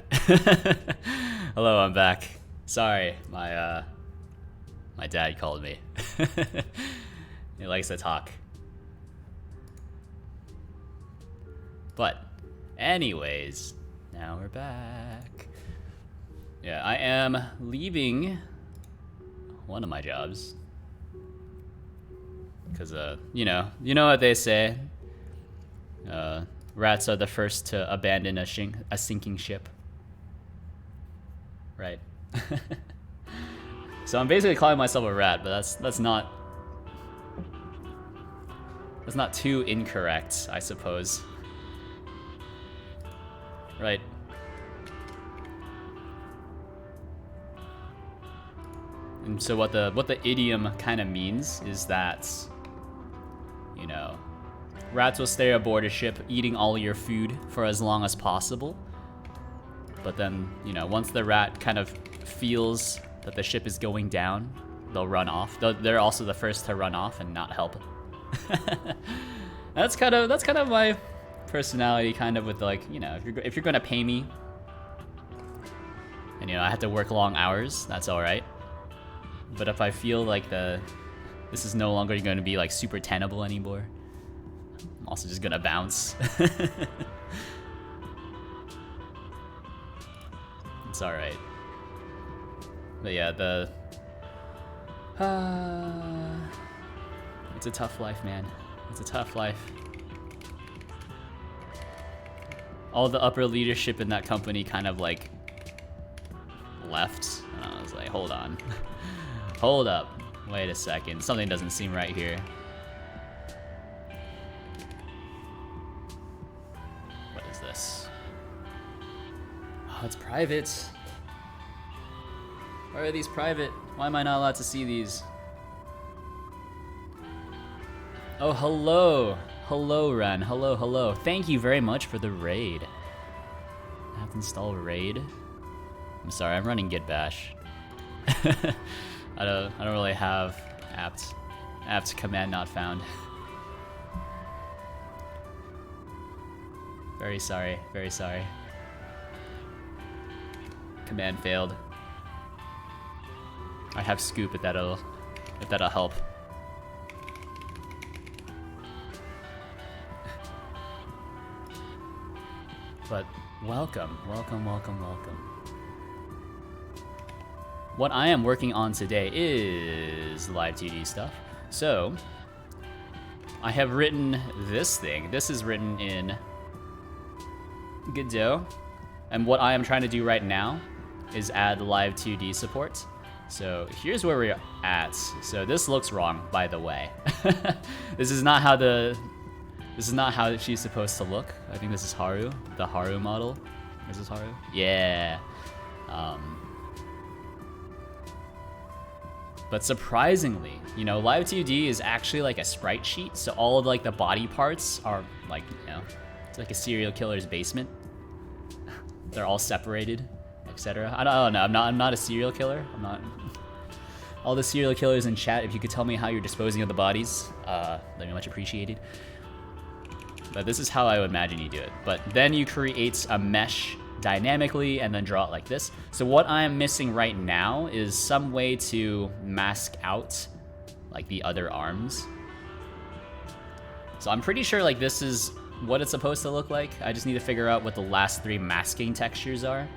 Hello, I'm back. Sorry, my dad called me. He likes to talk. But, anyways, now we're back. Yeah, I am leaving one of my jobs. Because, you know what they say. Rats are the first to abandon a sinking ship. Right. So I'm basically calling myself a rat, but that's not too incorrect, I suppose. Right. And so what the idiom kind of means is that, you know, rats will stay aboard a ship eating all your food for as long as possible. But then, you know, once the rat kind of feels that the ship is going down, they'll run off. They're also the first to run off and not help. That's kind of my personality, kind of, with, like, you know, if you're gonna pay me, and, you know, I have to work long hours, that's all right. But if I feel like this is no longer going to be, like, super tenable anymore, I'm also just gonna bounce. It's all right. But yeah, it's a tough life, man. It's a tough life. All the upper leadership in that company kind of, like, left. And I was like, hold on. Hold up. Wait a second. Something doesn't seem right here. What is this? Oh, it's private. Why are these private? Why am I not allowed to see these? Oh, hello. Hello, Ren. Hello, hello. Thank you very much for the raid. I have to install raid. I'm sorry, I'm running git bash. I don't really have apt command not found. Very sorry, very sorry. Command failed. I have scoop if that'll help. But welcome, welcome, welcome, welcome. What I am working on today is Live2D stuff. So, I have written this thing. This is written in Godot. And what I am trying to do right now is add Live2D support. So here's where we're at. So this looks wrong, by the way. This is not how she's supposed to look. I think this is Haru, the Haru model. Is this Haru? Yeah. But surprisingly, you know, Live2D is actually like a sprite sheet, so all of, like, the body parts are, like, you know, it's like a serial killer's basement. They're all separated, etc. I don't know. I'm not a serial killer. I'm not. All the serial killers in chat, if you could tell me how you're disposing of the bodies, that'd be much appreciated. But this is how I would imagine you do it. But then you create a mesh dynamically and then draw it like this. So what I'm missing right now is some way to mask out, like, the other arms. So I'm pretty sure, like, this is what it's supposed to look like. I just need to figure out what the last 3 masking textures are.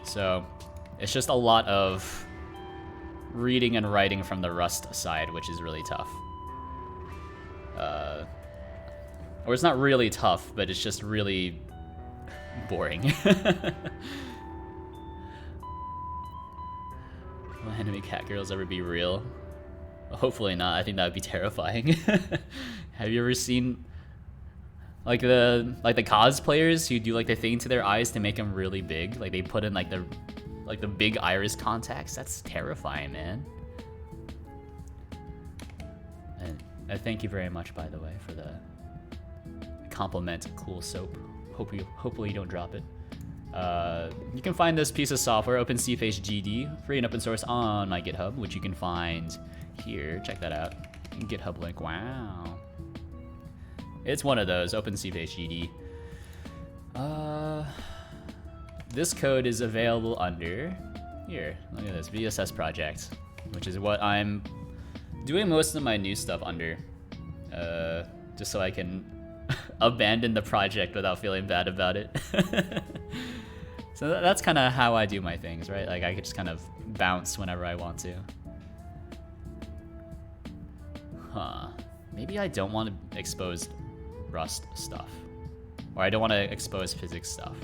So it's just a lot of reading and writing from the Rust side, which is really tough. Or it's not really tough, but it's just really boring. Will anime cat girls ever be real? Hopefully not. I think that would be terrifying. Have you ever seen like the cosplayers who do, like, the thing to their eyes to make them really big? Like, they put in like the big iris contacts. That's terrifying, man. And thank you very much, by the way, for the compliment. Cool soap. Hopefully you don't drop it. You can find this piece of software, OpenCFace GD, free and open source, on my GitHub, which you can find here. Check that out. GitHub link. Wow. It's one of those, OpenCFace GD. this code is available under here. Look at this VSS project, which is what I'm doing most of my new stuff under, just so I can abandon the project without feeling bad about it. So that's kind of how I do my things, right? Like I could just kind of bounce whenever I want to. Huh. Maybe I don't want to expose Rust stuff. Or I don't want to expose physics stuff.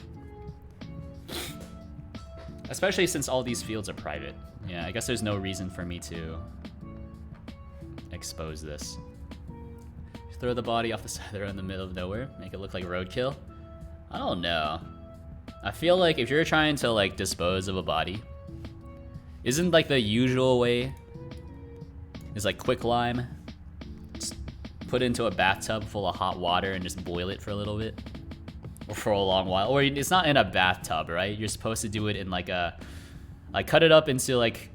Especially since all these fields are private. Yeah, I guess there's no reason for me to expose this. Throw the body off the side of the road in the middle of nowhere, make it look like roadkill. I don't know. I feel like if you're trying to like dispose of a body, isn't like the usual way is like quicklime, just put into a bathtub full of hot water and just boil it for a little bit, or for a long while. Or it's not in a bathtub, right? You're supposed to do it in like a, like cut it up into like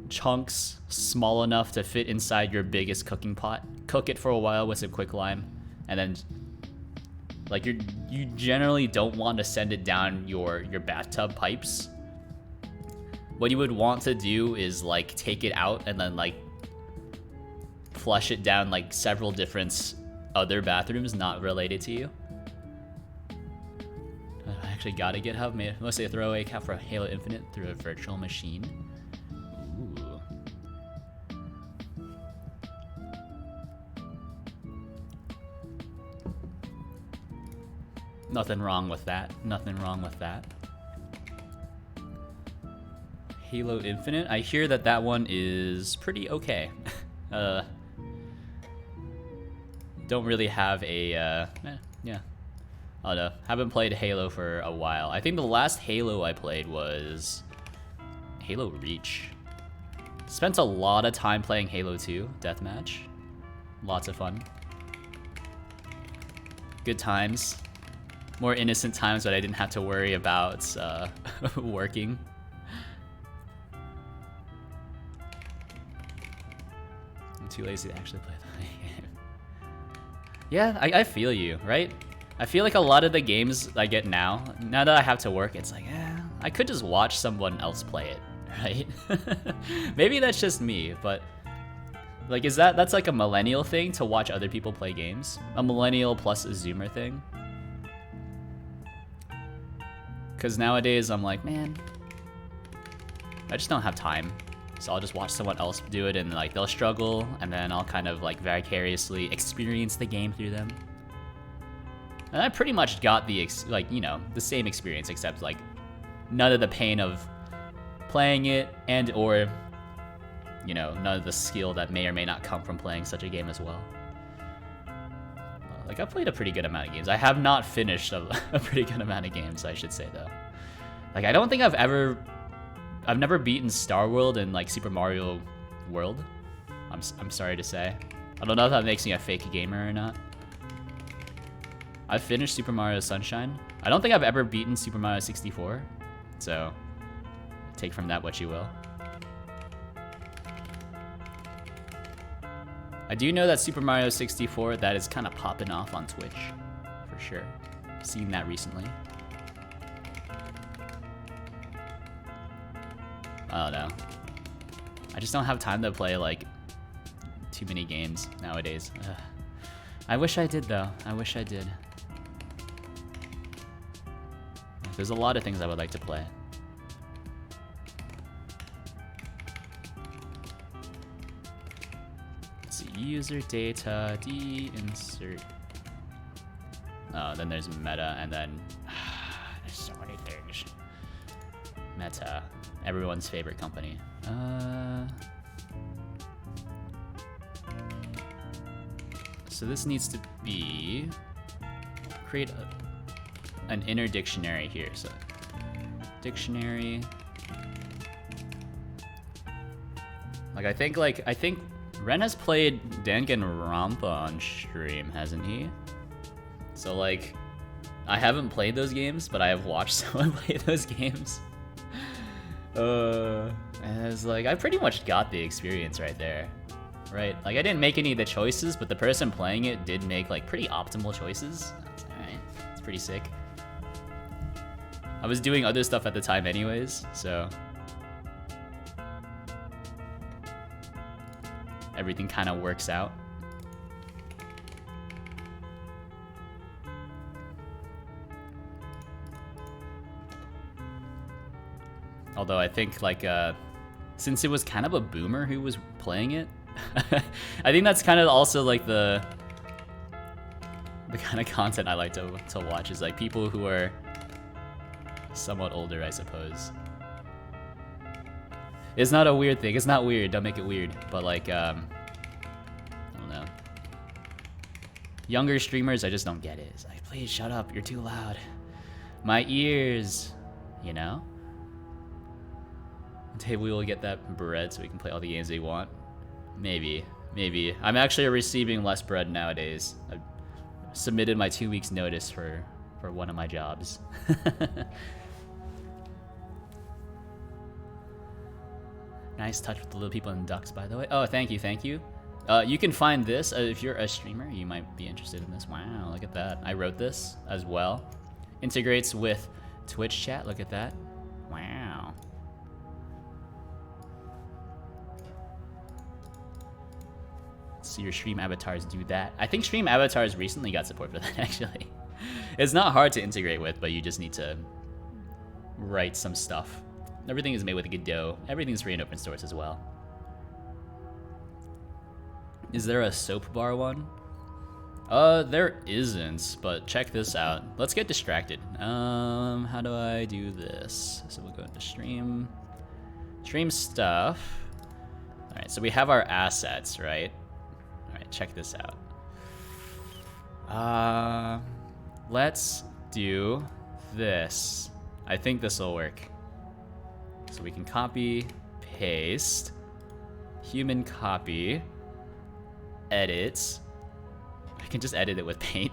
chunks small enough to fit inside your biggest cooking pot. Cook it for a while with some quicklime, and then like you generally don't want to send it down your bathtub pipes. What you would want to do is like take it out and then like flush it down like several different other bathrooms not related to you. I actually got a GitHub, mostly a throwaway account for Halo Infinite through a virtual machine. Ooh. Nothing wrong with that. Nothing wrong with that. Halo Infinite. I hear that that one is pretty okay. Don't really have a, yeah. I don't know. Haven't played Halo for a while. I think the last Halo I played was Halo Reach. Spent a lot of time playing Halo 2 Deathmatch. Lots of fun. Good times. More innocent times, but I didn't have to worry about working. I'm too lazy to actually play the game. Yeah, I feel you, right? I feel like a lot of the games I get now that I have to work, it's like, I could just watch someone else play it, right? Maybe that's just me, but like, that's like a millennial thing to watch other people play games? A millennial plus a Zoomer thing? Because nowadays I'm like, man, I just don't have time. So I'll just watch someone else do it and like they'll struggle and then I'll kind of like vicariously experience the game through them. And I pretty much got the, the same experience except like none of the pain of playing it and or, none of the skill that may or may not come from playing such a game as well. Like, I've played a pretty good amount of games. I have not finished a pretty good amount of games, I should say, though. Like, I don't think I've never beaten Star World and, like, Super Mario World. I'm sorry to say. I don't know if that makes me a fake gamer or not. I've finished Super Mario Sunshine. I don't think I've ever beaten Super Mario 64. So, take from that what you will. I do know that Super Mario 64, that is kind of popping off on Twitch, for sure. Seen that recently. I don't know. I just don't have time to play, like, too many games nowadays. Ugh. I wish I did, though. I wish I did. There's a lot of things I would like to play. User data, de-insert. Oh, then there's meta, and then there's so many things. Meta, everyone's favorite company. So this needs to be create an inner dictionary here. So dictionary. I think Ren has played Danganronpa on stream, hasn't he? So, like, I haven't played those games, but I have watched someone play those games. And it's like, I pretty much got the experience right there, right? Like, I didn't make any of the choices, but the person playing it did make, like, pretty optimal choices. Alright, it's pretty sick. I was doing other stuff at the time anyways, so everything kind of works out. Although I think like since it was kind of a boomer who was playing it, I think that's kind of also like the kind of content I like to watch is like people who are somewhat older, I suppose. It's not a weird thing. It's not weird. Don't make it weird. But like, I don't know. Younger streamers, I just don't get it. It's like, please shut up. You're too loud. My ears. You know? Maybe we will get that bread so we can play all the games we want. Maybe. Maybe. I'm actually receiving less bread nowadays. I've submitted my 2 weeks notice for one of my jobs. Nice touch with the little people and ducks, by the way. Oh, thank you, thank you. You can find this if you're a streamer. You might be interested in this. Wow, look at that. I wrote this as well. Integrates with Twitch chat. Look at that. Wow. So your stream avatars do that. I think stream avatars recently got support for that, actually. It's not hard to integrate with, but you just need to write some stuff. Everything is made with Godot. Everything's free and open source as well. Is there a soap bar one? There isn't, but check this out. Let's get distracted. How do I do this? So we'll go into stream stuff. All right, so we have our assets, right? All right, check this out. Let's do this. I think this will work. So we can copy, paste, human copy, edit. I can just edit it with Paint.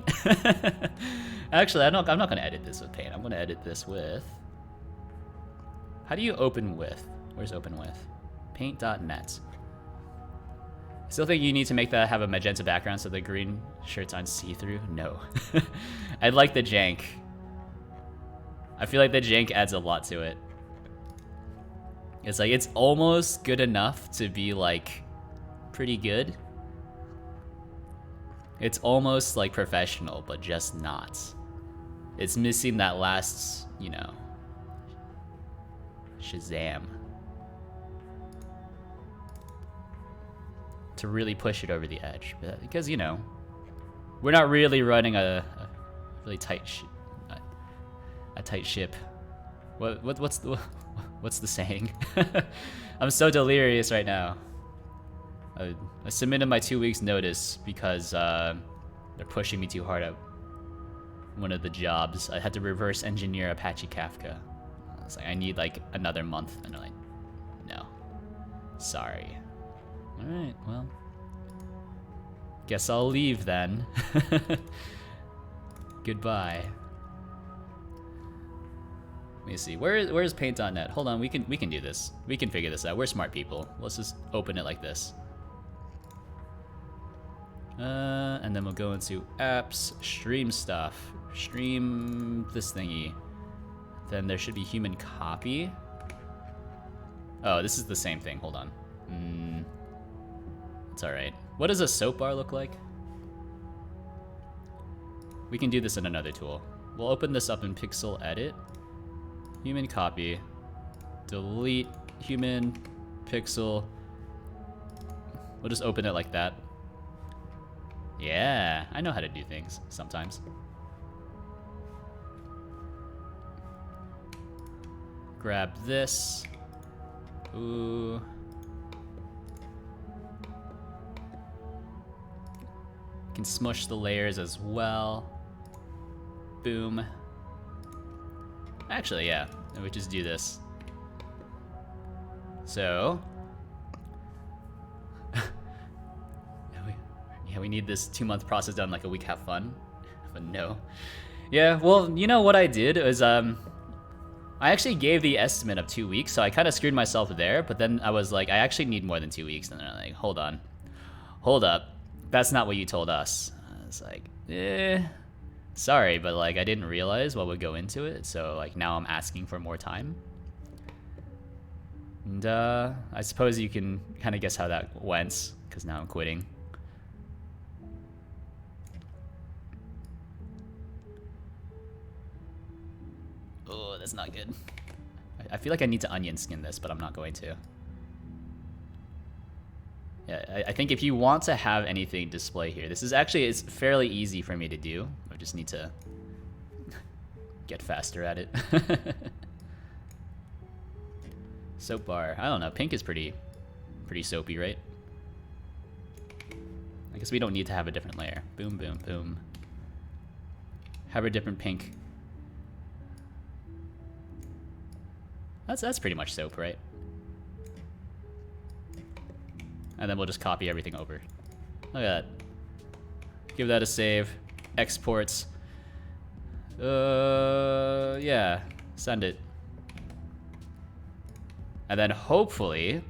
Actually, I'm not gonna edit this with Paint. I'm gonna edit this with. How do you open with? Where's open with? Paint.net. Still think you need to make that have a magenta background so the green shirt's on see-through? No. I like the jank. I feel like the jank adds a lot to it. It's like, it's almost good enough to be like pretty good. It's almost like professional, but just not. It's missing that last, you know, Shazam. To really push it over the edge. Because, you know, we're not really running a really tight tight ship. What's the saying? I'm so delirious right now. I submitted my 2 weeks notice because they're pushing me too hard at one of the jobs. I had to reverse engineer Apache Kafka. I was like, I need like another month, and they're like, no, sorry. All right, well, guess I'll leave then. Goodbye. Let me see. Where's Paint.net? Hold on, we can do this. We can figure this out. We're smart people. Let's just open it like this. And then we'll go into apps, stream stuff, stream this thingy. Then there should be human copy. Oh, this is the same thing. Hold on. It's all right. What does a soap bar look like? We can do this in another tool. We'll open this up in Pixel Edit. Human copy, delete human pixel. We'll just open it like that. Yeah, I know how to do things sometimes. Grab this. Ooh. Can smush the layers as well. Boom. Actually, yeah, we just do this. So, yeah, we need this 2-month process done like a week. Have fun, but no. Yeah, well, you know what I did is I actually gave the estimate of 2 weeks, so I kind of screwed myself there. But then I was like, I actually need more than 2 weeks, and then I'm like, hold on, hold up, that's not what you told us. I was like, Sorry, but like I didn't realize what would go into it, so like now I'm asking for more time. And I suppose you can kind of guess how that went, because now I'm quitting. Oh, that's not good. I feel like I need to onion skin this, but I'm not going to. Yeah, I think if you want to have anything display here, this is actually, it's fairly easy for me to do. I just need to get faster at it. Soap bar. I don't know. Pink is pretty soapy, right? I guess we don't need to have a different layer. Boom, boom, boom. Have a different pink. That's pretty much soap, right? And then we'll just copy everything over. Look at that. Give that a save. Exports. Yeah. Send it. And then hopefully,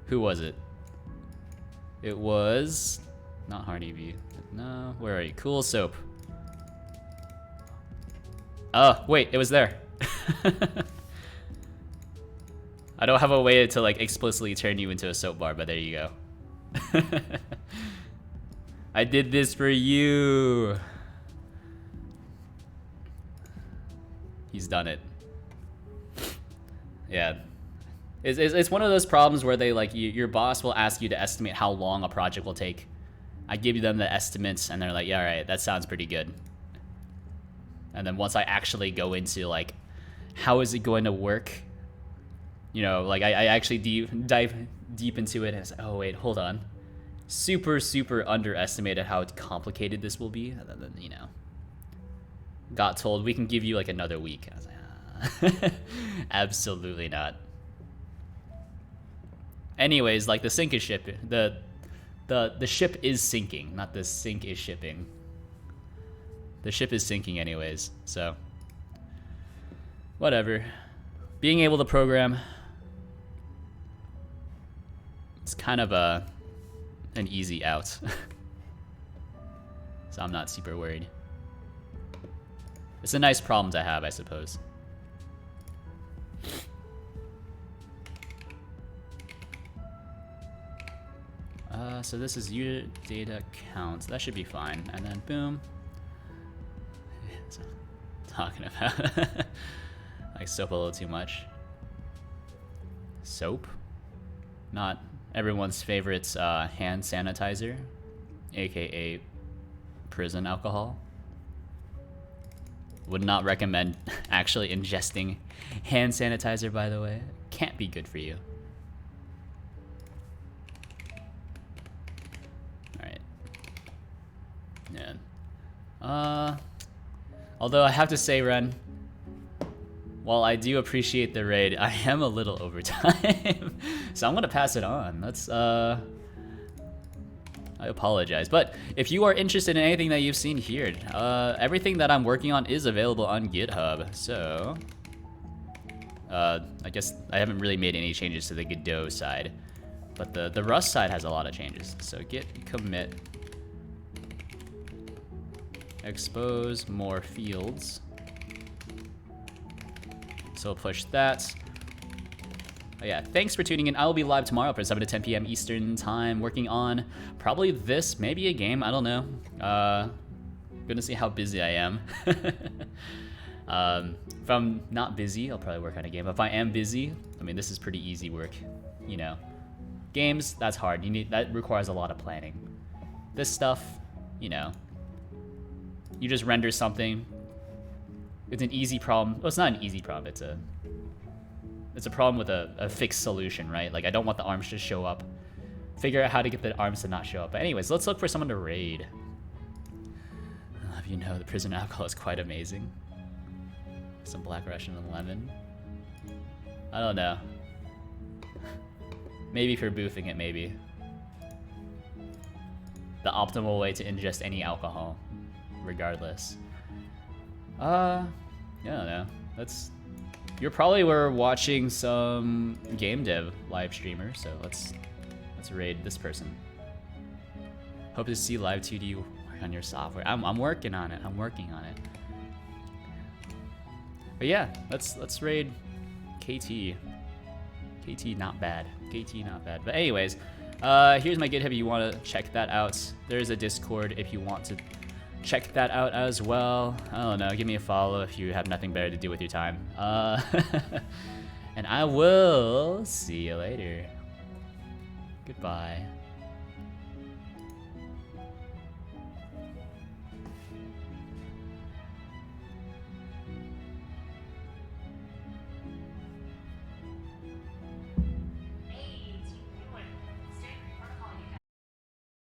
who was it? It was not Hardyview. No, where are you? Cool soap. Oh, wait, it was there. I don't have a way to like explicitly turn you into a soap bar, but there you go. I did this for you. He's done it. Yeah. It's one of those problems where they like your boss will ask you to estimate how long a project will take. I give them the estimates and they're like, yeah, all right, that sounds pretty good. And then once I actually go into like, how is it going to work? You know, like I actually dive deep into it and it's like, oh wait, hold on. Super underestimated how complicated this will be. And then, you know, got told we can give you like another week. I was like, absolutely not. Anyways, like the sink is shipping. The ship is sinking, not the sink is shipping. The ship is sinking anyways, so whatever. Being able to program, it's kind of an easy out. So I'm not super worried. It's a nice problem to have, I suppose. So this is your data count. That should be fine. And then boom. Talking about like soap a little too much. Soap? Not everyone's favorite hand sanitizer, aka prison alcohol. Would not recommend actually ingesting hand sanitizer, by the way. Can't be good for you. Alright. Yeah. Although I have to say, Ren, while I do appreciate the raid, I am a little over time. So I'm gonna pass it on. That's I apologize. But if you are interested in anything that you've seen here, everything that I'm working on is available on GitHub. So I guess I haven't really made any changes to the Godot side, but the Rust side has a lot of changes. So git commit expose more fields. So we'll push that. Oh yeah, thanks for tuning in. I will be live tomorrow from 7 to 10 p.m. Eastern time, working on probably this, maybe a game, I don't know. Gonna see how busy I am. If I'm not busy, I'll probably work on a game. If I am busy, I mean, this is pretty easy work, you know. Games, that's hard. That requires a lot of planning. This stuff, you know, you just render something. It's an easy problem. Well, it's not an easy problem. It's a problem with a fixed solution, right? Like I don't want the arms to show up. Figure out how to get the arms to not show up. But anyways, let's look for someone to raid. If you know, the prison alcohol is quite amazing. Some Black Russian and lemon. I don't know. Maybe for boofing it, maybe. The optimal way to ingest any alcohol, regardless. I don't know. You probably were watching some game dev live streamer, so let's raid this person. Hope to see Live2D. Work on your software. I'm working on it. I'm working on it. But yeah, let's raid KT. KT not bad. KT not bad. But anyways, here's my GitHub if you want to check that out. There's a Discord if you want to check that out as well. I don't know, give me a follow if you have nothing better to do with your time. And I will see you later. Goodbye.